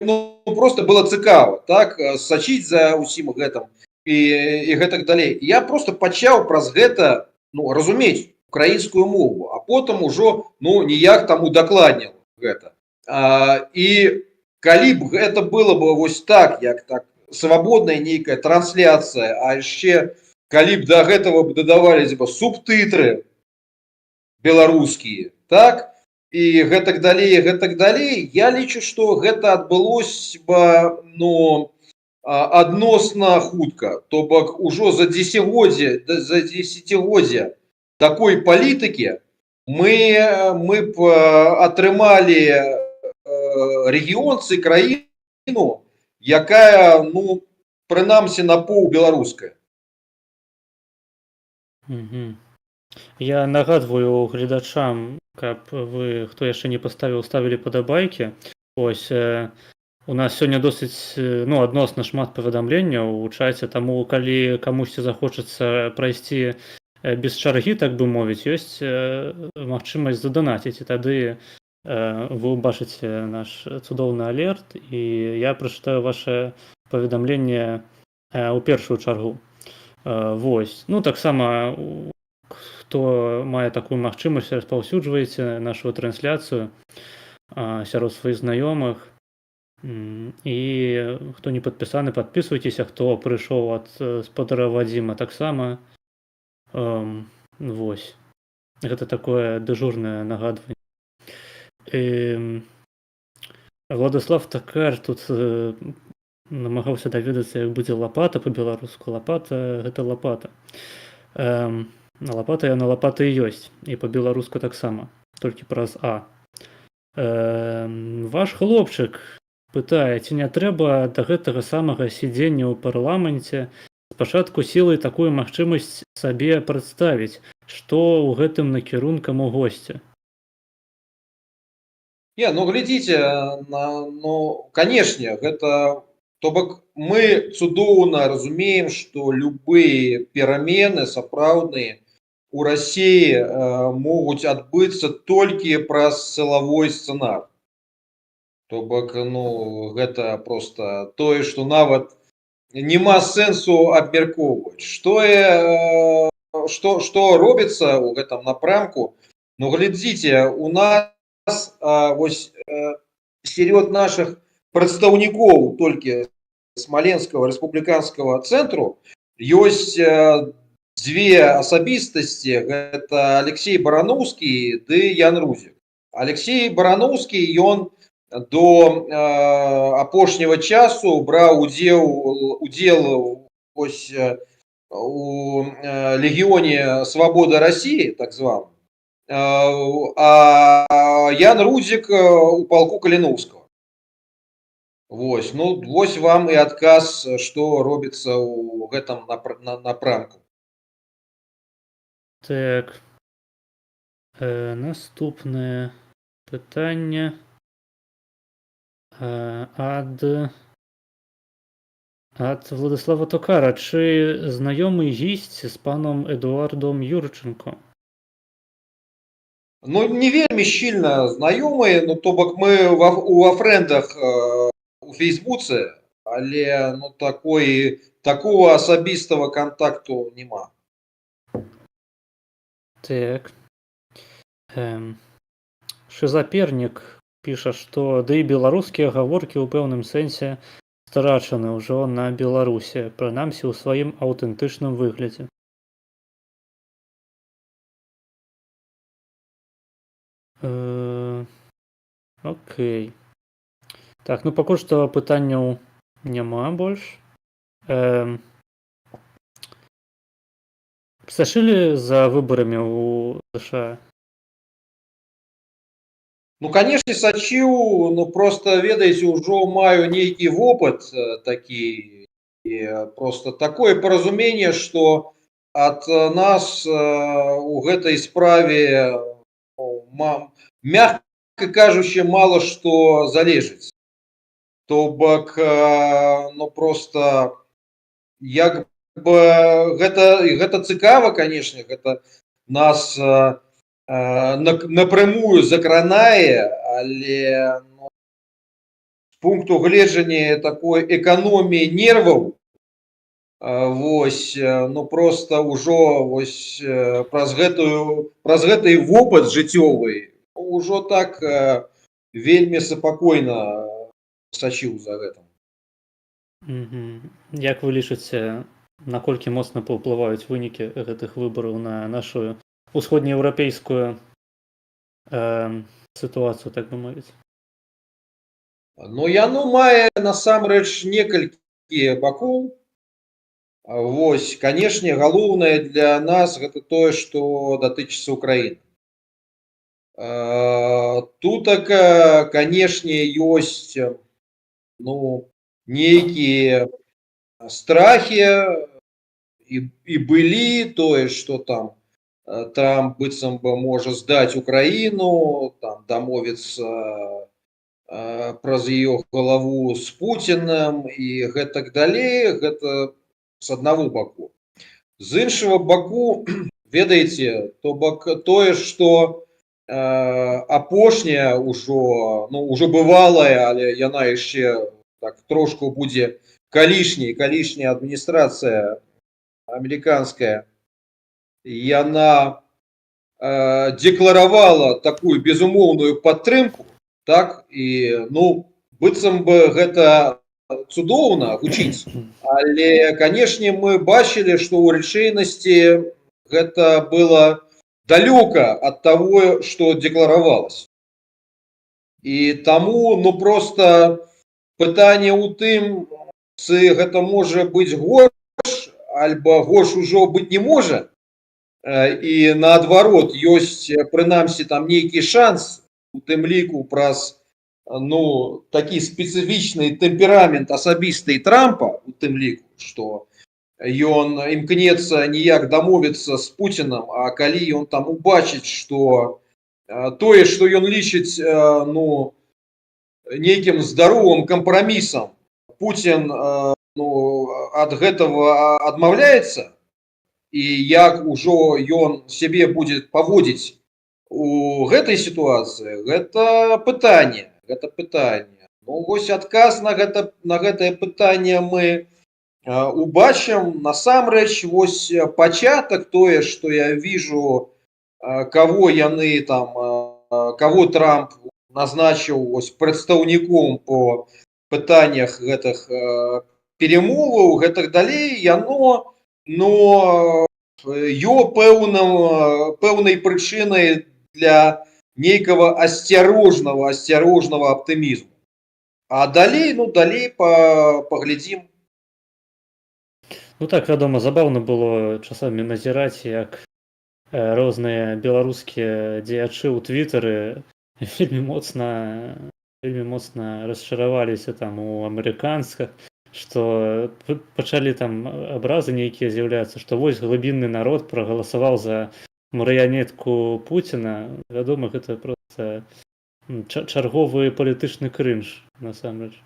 ну, просто было цікава, так, сачыць за ўсім гэтым і гэтак далей. Я просто пачаў праз гэта, ну, разумець украінскую мову, а потым ужо, ну, ніяк там удакладніў гэта. І калі б гэта было бы вось так, як так свабодная нейкая трансляцыя, а яшчэ калі б да гэтага б дадаваліся бы субтытры беларускія, так, і гэтак далей, я лічу, што гэта адбылося бы, ну, адносна хутка. То бок ужо за дзесяцігоддзя такой палітыкі мы б атрымалі рэгіён ці краіну, якая, ну, прынамсі на паўбеларуская. Мгм. Я нагадваю гледачам, каб вы, хто яшчэ не паставіў, ставілі падабайкі. Ось у нас сёння досыць ну, адносна шмат паведамленняў у чаце, таму калі камусьці захочацца прайсці без чаргі, так бы мовіць, ёсць магчымасць заданаціць, і тады вы ўбачыце наш цудоўны алерт, і я прачытаю ваше паведамленне ў першую чаргу. Вось. Ну, таксама хто мае такую магчымасць, распаўсюджваеце нашу трансляцыю сярод сваіх знаёмых. І хто не падпісаны, падпісвайцеся, хто прыйшоў ад спадара Вадзіма таксама. Вось. Гэта такое дэжурнае нагадванне. Владислав Такар тут намагаўся даведацца, як будзе лапата па-беларуску. Лапата гэта лапата. Лапата яна лапата і ёсць. І па-беларуску таксама, толькі праз А. Ваш хлопчык пытае, ці не трэба да гэтага самага сядзення ў парламенце спачатку сілай такую магчымасць сабе прадставіць, што ў гэтым накірункам у госця. Не, ну глядзіце, ну, канешне, гэта, то бок мы цудоўна разумеем, што любыя перамены сапраўдныя у Расіі могуць адбыцца толькі праз сілавой сцэнар. То бок, ну, гэта проста тое, што нават няма сэнсу абмяркоўваць. Што робіцца ў гэтым напрамку? Ну, глядзіце, у нас вось сярод нашых прадстаўнікоў толькі Смаленскага рэспубліканскага цэнтру ёсць дзве асабістасці. Гэта Алексей Барановскі ды Ян Рузік. Алексей Барановскі, ён до апошняга часу браў удзел вось у легіёне Свабода Расіі, так званым, а Ян Рудзік у палку Каліноўскага. Вось, ну, вось вам і адказ, што робіцца ў гэтым напрамку. Так. Наступнае пытанне. Ад Владислава Токара. Чи знайомий гість з паном Едуардом Юрченко? Ну, не вельмі щільна знаёмыя, ну, то бок мы ва фрэндах у Фейсбуцы, але, ну, такого асабістага кантакту няма. Так. Шизапернік піша, што ды і беларускія гаворкі ў пэўным сэнсе страчаны ўжо на Беларусі, прынамсі ў сваім аўтэнтычным выглядзе. Окей. Так, ну пакуль што пытанняў няма больш. Сачылі за выбарамі ў США? Ну, канешне, сачыў, ну, проста, ведаеце, ўжо маю нейкі вопыт такі, і проста такое паразуменне, што ад нас у гэтай справе, мякка кажучы, мала што залежыць. То бок, ну, проста, як бы, гэта цікава, канешне, гэта нас напрямую закранае, але, ну, з пункту гледжання такой эканоміі нерваў, вось, ну, проста ўжо вось праз гэты вопыт жыццёвы ўжо так вельмі спакойна сачыў за гэтым. Як вы лічыце, наколькі моцна паўплываюць вынікі гэтых выбараў на нашу усходнееўрапейскую сітуацыю, так бы мовіць? Ну яно мае насамрэч некалькі бакоў. Вось, канешне, галоўнае для нас гэта тое, што датычыцца Украіны. Тутака, канешне, ёсць нейкія страхі і былі тое, што там Трамп быццам бы можа здаць Украіну, там дамовіцца праз яе галаву з Пуцінам і гэтак далей, гэта з аднаго баку. З іншага баку, ведаеце, то бок тое, што апошняя ўжо бывалая, але яна яшчэ так трошку будзе калішняя адміністрацыя амерыканская, яна декларавала такую безумоўную падтрымку, так, і быццам бы гэта цудоўна гучыць, але, канешне, мы бачылі, што ў рэчаіснасці гэта было далёка ад таго, што декларавалася. І таму, проста пытанне ў тым, ці гэта можа быць горш, альбо горш ужо быць не можа, і наадварот, ёсць, прынамсі, там нейкі шанс, у тым ліку праз такі спецыфічны тэмперамент асабісты Трампа, у тым ліку, што ён імкнецца ніяк дамовіцца з Пуцінам, а калі ён там убачыць, што тое, што ён лічыць нейкім здаровым кампрамісам, Пуцін ад гэтага адмаўляецца, і як ужо ён сябе будзе паводзіць у гэтай сітуацыі, гэта пытанне. Вось адказ на гэтае пытанне мы убачым. Насамрэч, вось пачатак, тое, што я вижу, кого Трамп назначыў прадстаўніком по пытаннях гэтых перамоваў, гэтак далей, яно пэўнай прычынай для нейкага асцярожнага аптымізму. А далей паглядзім. Так, вядома, забаўна было часамі назіраць, як розныя беларускія дзеячы ў твітары вельмі моцна расчараваліся там у амерыканцах, што пачалі там абразы нейкія з'яўляцца, што вось глыбінны народ прагаласаваў за марыянетку Пуціна. Вядома, гэта проста чарговы палітычны крынж, насамрэч.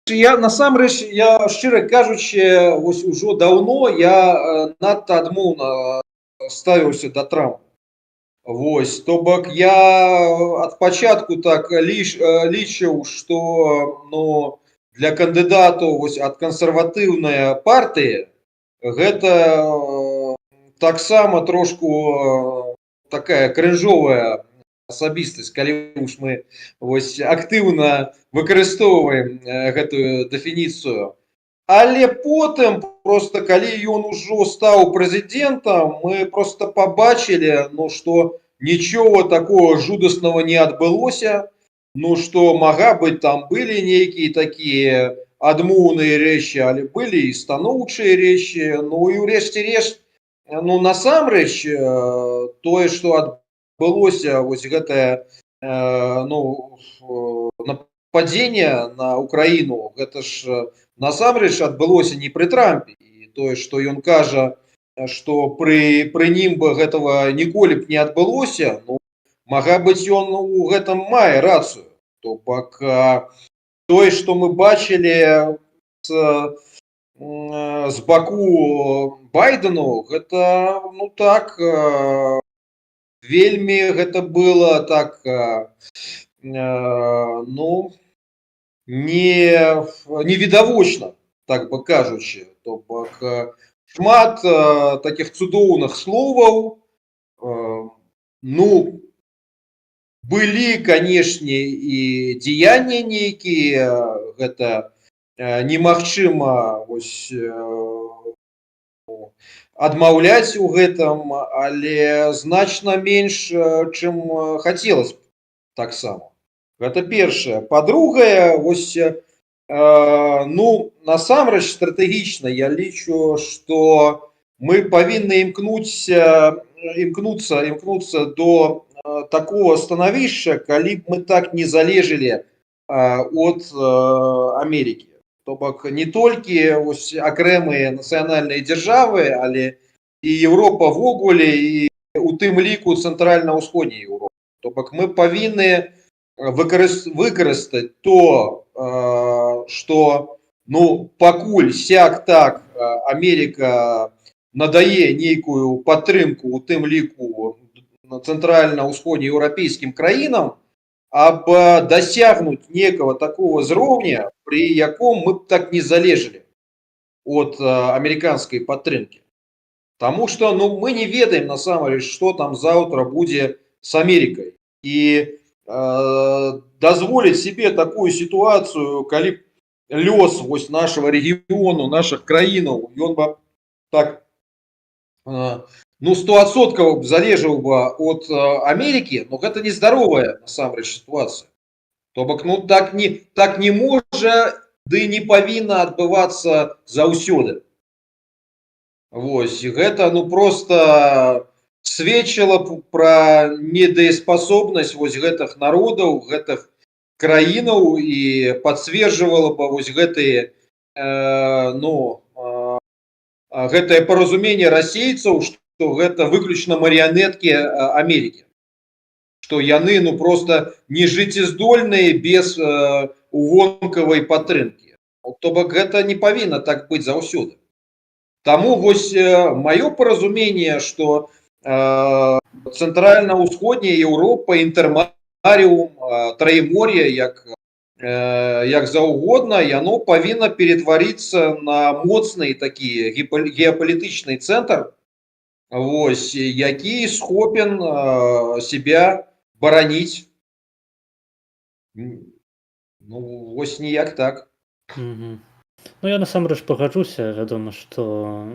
Насамрэч, я, шчыра кажучы, вось ужо даўно я надта адмоўна ставіўся да Трампа. Вось, то бок я ад пачатку так лічыў, што для кандыдатаў ад кансерватыўнай партыі гэта таксама трошку такая крынжовая асабістасць, калі уж мы актыўна выкарыстоўваем гэтую дэфініцыю. Але потым, проста калі ён ужо стаў прэзідэнтам, мы проста пабачылі, што нічога такого жудаснага не адбылося, што мага быць, там былі нейкія такія адмоўныя рэчы, але былі і станоўчыя рэчы. І ўрэшце рэшт, насамрэч, тое, што адбылося, вось гэтае нападзенне на Украіну, гэта ж насамрэч адбылося не пры Трампе. І тое, што ён кажа, што пры ім бы гэтага ніколі б не адбылося, мага быць, ён у гэтым мае рацыю. То бок тое, што мы бачылі з баку Байдену, гэта так вельмі гэта было так невідавочна, так бы кажучы. То бок шмат такіх цудоўных словаў, былі, канешне, і дзеянні нейкія, гэта немагчыма адмаўляць у гэтым, але значна менш, чым хацелася б таксама. Гэта першае. Па-другае, насамрэч стратэгічна я лічу, што мы павінны імкнуцца до такого становішча, калі б мы так не залежалі ад Амерыкі. То бок не толькі акрэмыя нацыянальныя дзяржавы, але і Еўропа ввогуле, і у тым ліку цэнтральна-ўсходняя Еўропа. То бок мы павінны выкарыстаць то, што пакуль сяк-так Амерыка надае нейкую падтрымку, у тым ліку цэнтральна-ўсходнееўрапейскім краінам, аб дасягнуць некага такого зроўня, пры яком мы б так не залежалі ад амерыканскай падтрымкі. Таму што мы не ведаем насамрэч, што там заўтра будзе з Амерыкай. І дазволіць себе такую сітуацыю, калі лёс нашага рэгіёну, нашых краінаў, ён бы так 100% залежаў бы ад Амерыкі, гэта нездаровая насамрэч сітуацыя. То бок так не можа, ды не павінна адбывацца заўсёды. Гэта проста сведчыла пра недееспасобнасць гэтых народаў, гэтых краінаў і пацверджвала бы гэтае паразуменне расейцаў, што гэта выключна марыянеткі Амерыкі. Што яны проста нежыццяздольныя без вонкавай падтрымкі. То бок гэта не павінна так быць заўсёды. Таму маё паразуменне, што цэнтральна-ўсходняя Еўропа, інтэрмарыум, траімор'е, як заўгодна, яно павінна ператварыцца на моцны такі геапалітычны цэнтр, які схопен себя бараніць. Ніяк так. Я насамрэч пагаджуся, вядома, што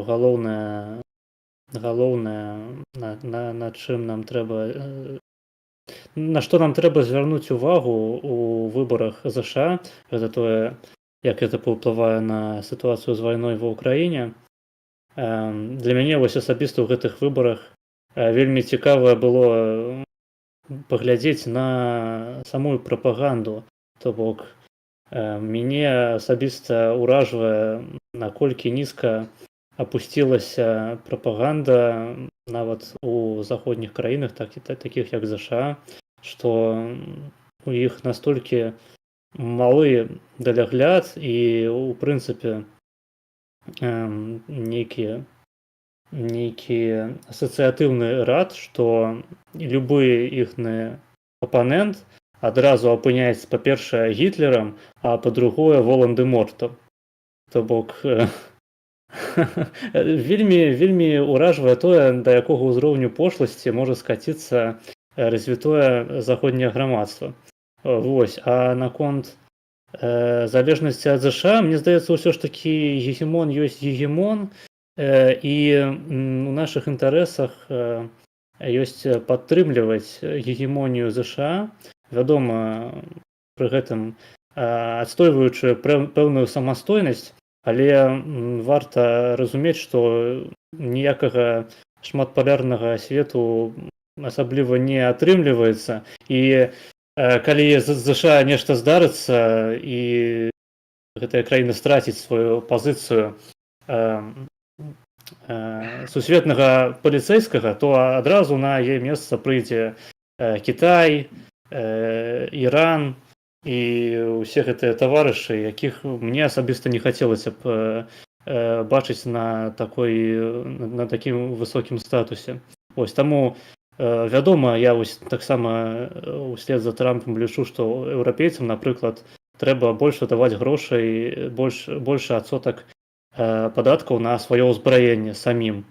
галоўнае, на чым нам трэба, на што нам трэба звярнуць увагу у выбарах ЗША, гэта тое, як гэта паўплывае на сітуацыю з вайной ва ўкраіне. Для мяне асабіста ў гэтых выбарах вельмі цікава было паглядзець на самую прапаганду. То бок мяне асабіста ўражвае, наколькі нізка апусцілася прапаганда нават у заходніх краінах, такіх як ЗША, што у іх настолькі малы далягляд і у прынцыпе нейкі асацыятыўны рад, што любы іхны апанент адразу апыняецца, па-першае, Гітлерам, а па-другое, Волан-дэ-Мортам. То бок вельмі ўражвае тое, да якога ўзроўню пошласці можа скаціцца развітое заходняе грамадства. А наконт залежнасці ад ЗША, мне здаецца, ўсё ж такі гегемон ёсць гегемон, і у нашых інтарэсах ёсць падтрымліваць гегемонію ЗША, вядома, пры гэтым адстойваючы пэўную самастойнасць, але варта разумець, што ніякага шматпалярнага свету асабліва не атрымліваецца. І калі ЗША нешта здарыцца і гэтая краіна страціць сваю пазіцыю сусветнага паліцэйскага, то адразу на яе месца прыйдзе Кітай, Іран і ўсе гэтыя таварышы, якіх мне асабіста не хацелася б бачыць на такім высокім статусе. Таму, вядома, я таксама услед за Трампам лічу, што еўрапейцам, напрыклад, трэба больш даваць грошай, больш адсотак падаткаў на сваё ўзбраенне самім.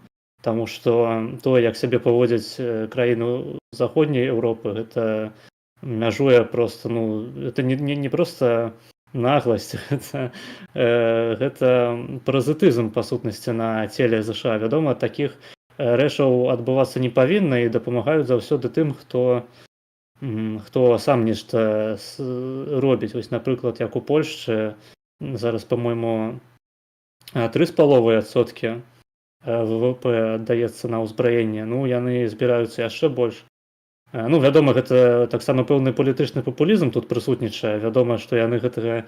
Таму што тое, як сябе паводзяць краіны заходняй Еўропы, гэта мяжуе просто, ну, это не проста нагласць, гэта паразітызм, па сутнасці, на целе ЗША. Вядома, такіх рэчаў адбывацца не павінна, і дапамагаюць заўсёды тым, хто сам нешта робіць. Вось, напрыклад, як у Польшчы зараз, па-мойму, 3,5% ВВП аддаецца на ўзбраенне. Ну, яны збіраюцца яшчэ больш. Ну, вядома, гэта таксама пэўны палітычны папулізм тут прысутнічае. Вядома, што яны гэтага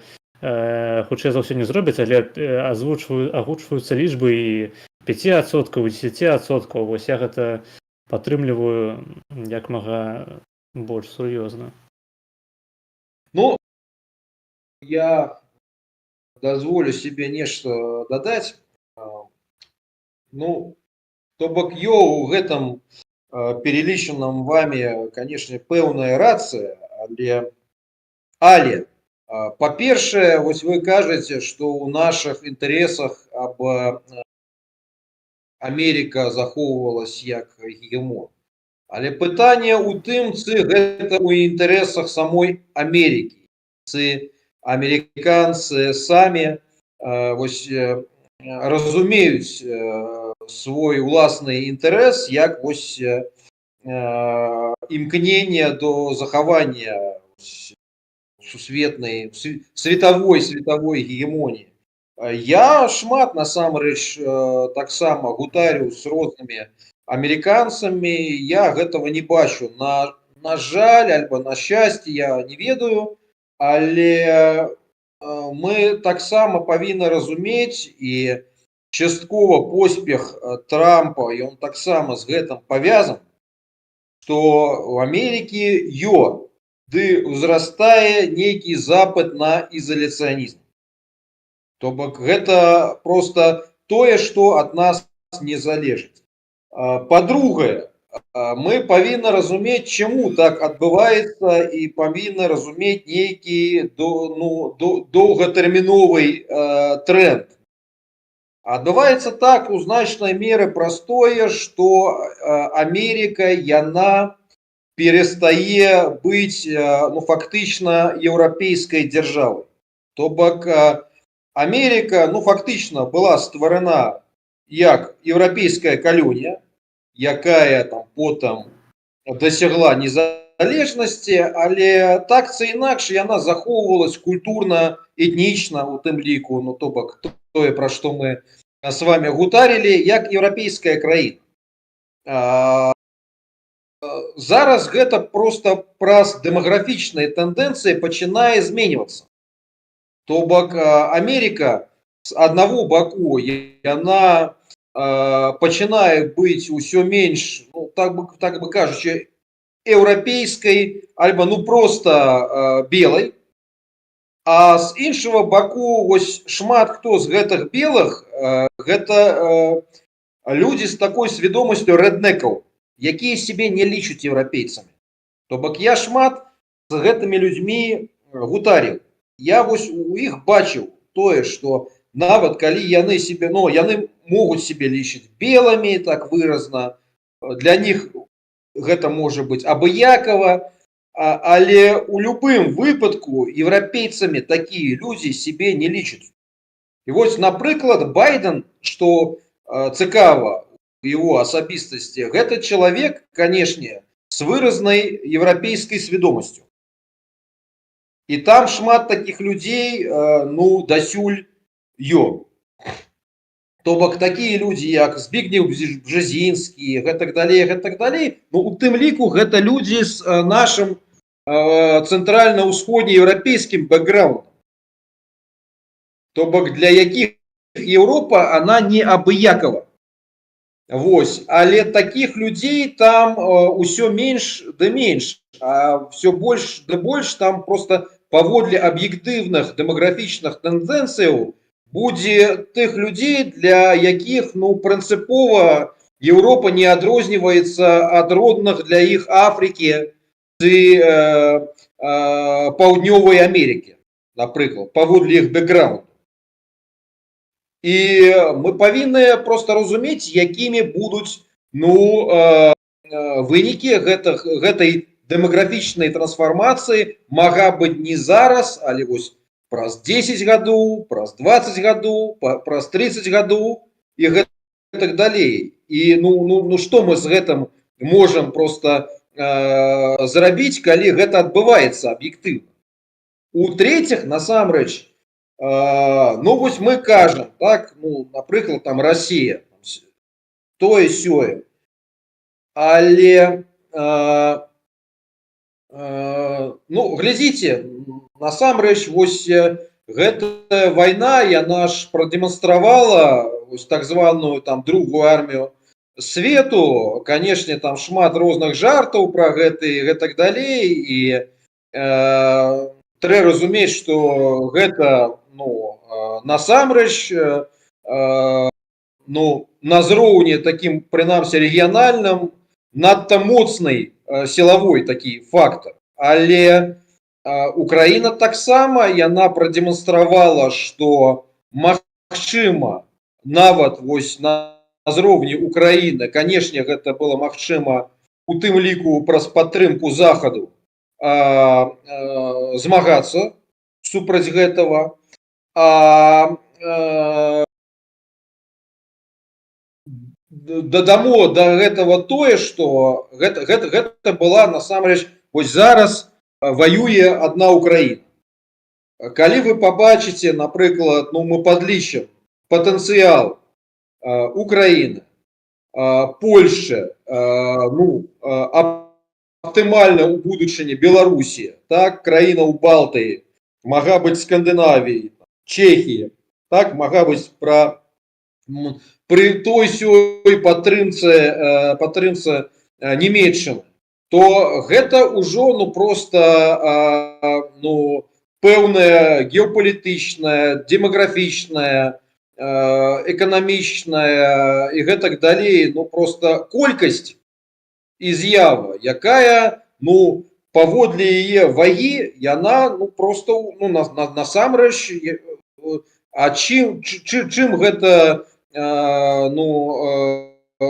хутчэй за ўсё не зробяць, але агучваюцца лічбы і 5%, і 10%. Вось я гэта падтрымліваю як мага больш сур'ёзна. Ну, я дазволю себе нешта дадаць. Ну, то бок у гэтым перелічаным вами, конечно, пэўная рацыя, але па-першае, вось вы кажаце, што ў нашых інтарэсах Америка захоўвалась як гегемон. Але пытанне ў тым, ці гэта ў інтарэсах самой Америки, ці амерыканцы самі вось разумеюць свой уласны інтарэс як вось імкненне до захавання сусветнай светавой гегемоніі. Я шмат насамрэч таксама гутарю з рознымі амерыканцамі, я гэтага не бачу. На жаль, альбо на шчасце, я не ведаю, але мы таксама павінны разумець, і часткова поспех Трампа, ён таксама з гэтым павязан, што ў Амерыкі ды ўзрастае нейкі запыт на ізаляцыянізм. То бок гэта проста тое, што ад нас не залежыць. Па-другае, мы павінны разумець, чаму так адбываецца, і павінны разумець нейкі доўгатэрміновы тренд. Адбываецца так у значнай меры простое, што Америка, яна перестае быць фактычна еўрапейскай дзяржавай. То бок Америка фактычна была стварана як еўрапейская калонія, якая там потым дасягла незалежнасці, але так ці інакш яна захоўвалась культурна, этнічна, у тым ліку, то бок тое, пра што мы с вами гутарілі, як еўрапейская краіна. Зараз гэта проста праз дэмаграфічныя тэндэнцыі пачынае зменьвацца. То бок Америка з аднаго баку, яна пачынае быць усё менш, так бы кажучы, еўрапейскай, альбо проста белай. А з іншага баку, вось шмат хто з гэтых белых, гэта людзі з такой свядомасцю рэднекаў, якія сябе не лічаць еўрапейцамі. То бок я шмат з гэтымі людзьмі гутарыў. Я вось у іх бачыў тое, што нават калі яны себе, яны могуць себе лічыць белымі, так выразна, для них гэта можа быць абыякава, але у любым выпадку еўрапейцамі такія людзі себе не лічаць. І вось, напрыклад, Байден, што цікава у его асабістасці, гэта чалавек, канешне, з выразнай еўрапейскай свядомасцю. І там шмат такіх людзей, дасюль ёсць. То бок такія людзі, як Збігнеў Бжезінскі, гэтак далей, у тым ліку гэта людзі з нашым цэнтральна-ўсходнееўрапейскім бэкграундам. То бок для якіх Еўропа, она не абыякава. Вось, але такіх людзей там усё менш ды менш, а все больш ды больш там проста паводле аб'ектыўных дэмаграфічных тэндэнцыяў будзе тых людзей, для якіх прынцыпова Еўропа не адрозніваецца ад родных для іх Афрыкі ці Паўднёвай Амерыкі, напрыклад, паводле іх бэкграунду. І мы павінны просто разумець, якімі будуць вынікі гэтай дэмаграфічнай трансфармацыі, мага быць не зараз, але вось праз 10 гадоў, праз 20 гадоў, праз 30 гадоў і гэтак далей. І што мы з гэтым можам просто зрабіць, калі гэта адбываецца аб'ектыўна. У-трэціх, насамрэч, вось мы кажам, так, напрыклад, там Расія, тое сёе. Але глядзіце, насамрэч, вось гэтая вайна, яна ж прадэманстравала вось так званую там другую армію свету. Канешне, там шмат розных жартаў пра гэта і гэтак далей, і трэба разумець, што гэта насамрэч на зроўні такім, прынамсі, рэгіянальным, надта моцны сілавой такі фактор. Але Украіна таксама, яна прадэманстравала, што магчыма нават вось на зроўні Украіны, канешне, гэта было магчыма у тым ліку праз падтрымку Захаду, змагацца супраць гэтага. Дадамо да гэтага тое, што гэта была насамрэч вось зараз воюе одна Украіна. Калі вы побачыце, напрыклад, мы падлічым патэнцыял Украіны, Польшчы, аптымальна ў будучыні Беларусі, так, краіна ў Балтыі, мага быць Скандынавіі, Чехіі, так, мага быць пры той сёй падтрымцы Нямецчыны, то гэта ўжо просто пэўная геапалітычная, дэмаграфічная, эканамічная і гэтак далей, просто колькасць і з'ява, якая, паводле яе вагі, яна просто насамрэч, чым гэта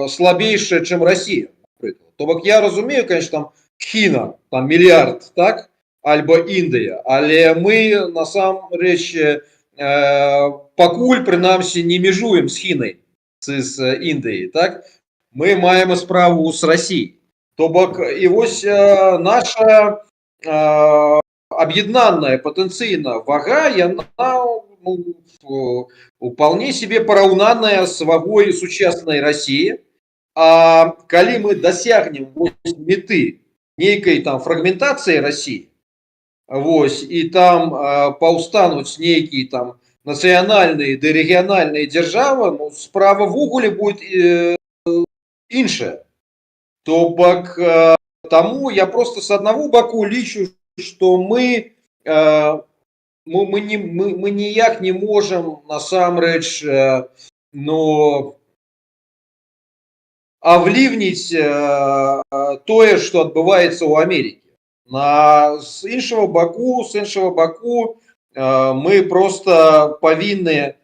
слабейшая, чым Расія, напрыклад. То бок я разумею, конечно, там Хіна, там мільярд, так, альбо Індыя, але мы насамрэч пакуль, прынамсі, не межуем з Хінай, з Індыяй, так, мы маем справу з Расіяй. То бок, і вось наша аб'яднаная патэнцыйна вага, яна вполне себе параўнаная з вагой сучаснай Расіі. А калі мы дасягнем меты нейкай там фрагментацыі Расіі, вось, і там паўстануць нейкія там нацыянальныя ды рэгіянальныя дзяржавы, справа ввогуле будет іншая. То бок, таму я просто с аднаго баку лічу, што мы ніяк не можам насамрэч авлівніць тое, што адбываецца ў Амерыкі. З іншага баку мы просто павінны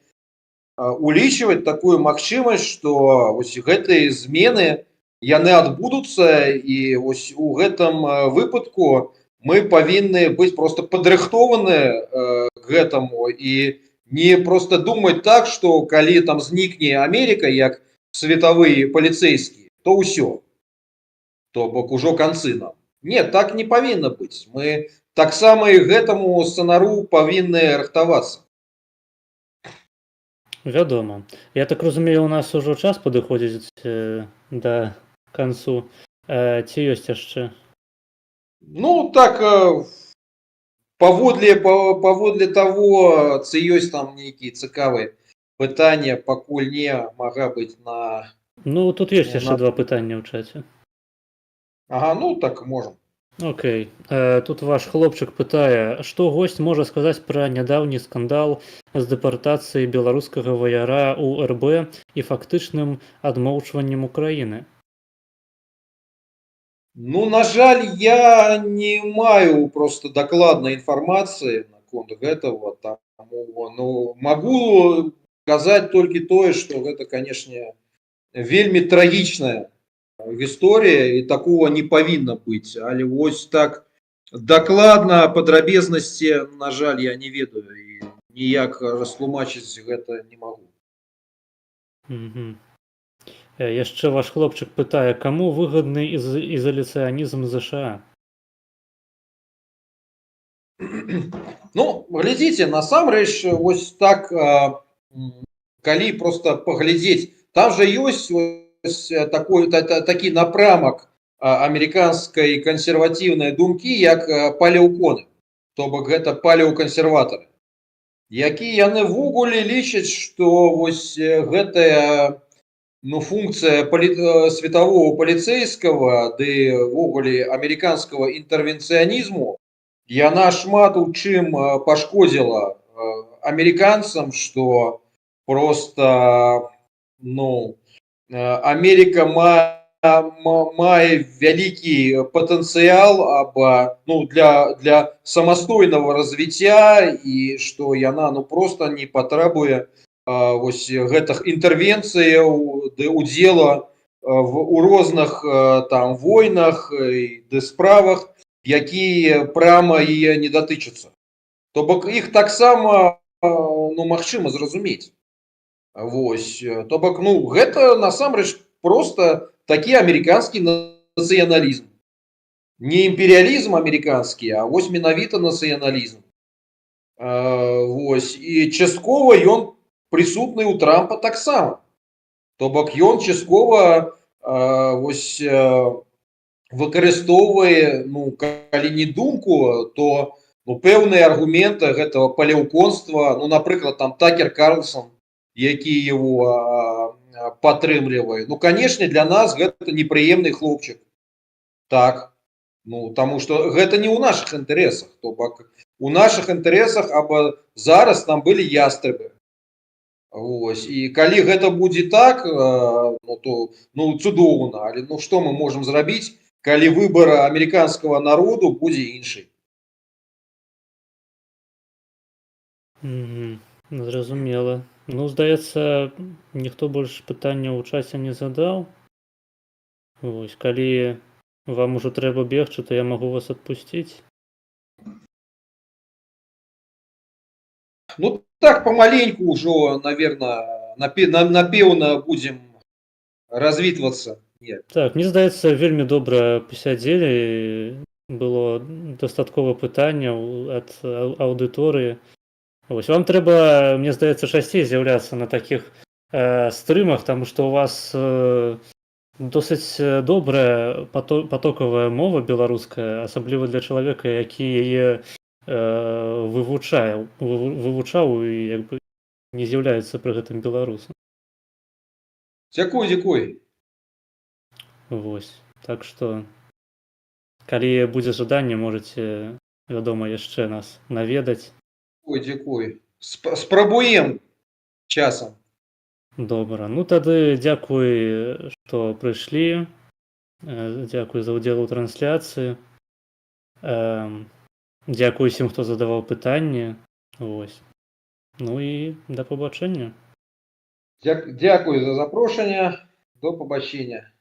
улічваць такую магчымасць, што вось гэтыя змены яны адбудуцца, і вось у гэтым выпадку мы павінны быць просто падрыхтованы к гэтаму і не просто думаць так, што калі там знікне Амерыка як светавы паліцэйскі, то ўсё. То бок ужо канцы нам. Не, так не павінна быць. Мы таксама і гэтаму сцэнару павінны рыхтавацца. Вядома. Я так разумею, у нас ужо час падыходзіць да канцу. Ці ёсць яшчэ? Так, паводле таго, ці ёсць там нейкія цікавыя пытанні, пакуль не, мага быць на... Тут ёсць яшчэ два пытання ў чаце. Ага, так можам. Окей. Тут ваш хлопчык пытае, што госць можа сказаць пра нядаўні скандал з дэпартацыяй беларускага ваяра ў РБ і фактычным адмоўчваннем Украіны? На жаль, я не маю просто дакладнай інфармацыі наконт гэтага, таму магу сказаць толькі тое, што гэта, канешне, вельмі трагічная гісторыя і такого не павінна быць. Але вось так дакладна падрабезнасці, на жаль, я не ведаю і ніяк растлумачыць гэта не магу. Мгм. Яшчэ ваш хлопчык пытае, каму выгадны ізаляцыянізм ЗША? Ну, глядзіце, насамрэч, вось так, калі проста паглядзець, там жа ёсць такі напрамак амерыканскай кансерватыўнай думкі, як палеўконы, то бок гэта палеўкансерватары, які яны ўвогуле лічаць, што вось гэтая функцыя светавого паліцэйскага ды ўвогуле амерыканскага інтэрвенцыянізму, яна шмат у чым пашкодзіла амерыканцам, што проста Америка мае вялікі патэнцыял для самастойнага развіцця і што яна проста не патрабуе вось гэтых інтэрвенцыяў ды удзела у розных там войнах ды справах, якія прама яе не датычацца. То бок іх таксама магчыма зразумець. Вось, то бок, гэта насамрэч проста такі амерыканскі нацыяналізм. Не імперыялізм амерыканскі, а вось менавіта нацыяналізм. Вось, і часткова ён прысутны ў Трампа таксама. То бок ён часткова вось выкарыстоўвае, калі не думку, то пэўныя аргументы гэтага палеўконства, напрыклад, там Такер Карлсон, які его падтрымлівае. Канешне, для нас гэта непрыемны хлопчык. Так. Таму што гэта не ў нашых інтарэсах. То бок у нашых інтарэсах, або зараз там былі ястрыбы. Вось. І калі гэта будзе так, то цудоўна. Але што мы можам зрабіць, калі выбар амерыканскага народу будзе іншы? Зразумела. Здаецца, ніхто больш пытанняў у часе не задаў. Вось, калі вам ужо трэба бегчы, то я магу вас адпусціць. Так, памаленьку ўжо, напэўна, будзем развітвацца. Так, мне здаецца, вельмі добра пасядзелі, было дастаткова пытанняў ад аўдыторыі. Вось, вам трэба, мне здаецца, часцей з'яўляцца на такіх стрымах, таму што у вас досыць добрая патокавая мова беларуская, асабліва для чалавека, які яе вывучаў і не з'яўляецца пры гэтым беларусам. Дзякуй. Вось, так што, калі будзе жаданне, можаце, вядома, яшчэ нас наведаць. Дзякуй. Спрабуем часам. Добра. Тады дзякуй, што прыйшлі. Дзякуй за ўдзел у трансляцыі. Дзякуй усім, хто задаваў пытанні. Вось. І да пабачэння. Дзякуй за запрошанне. До пабачэння.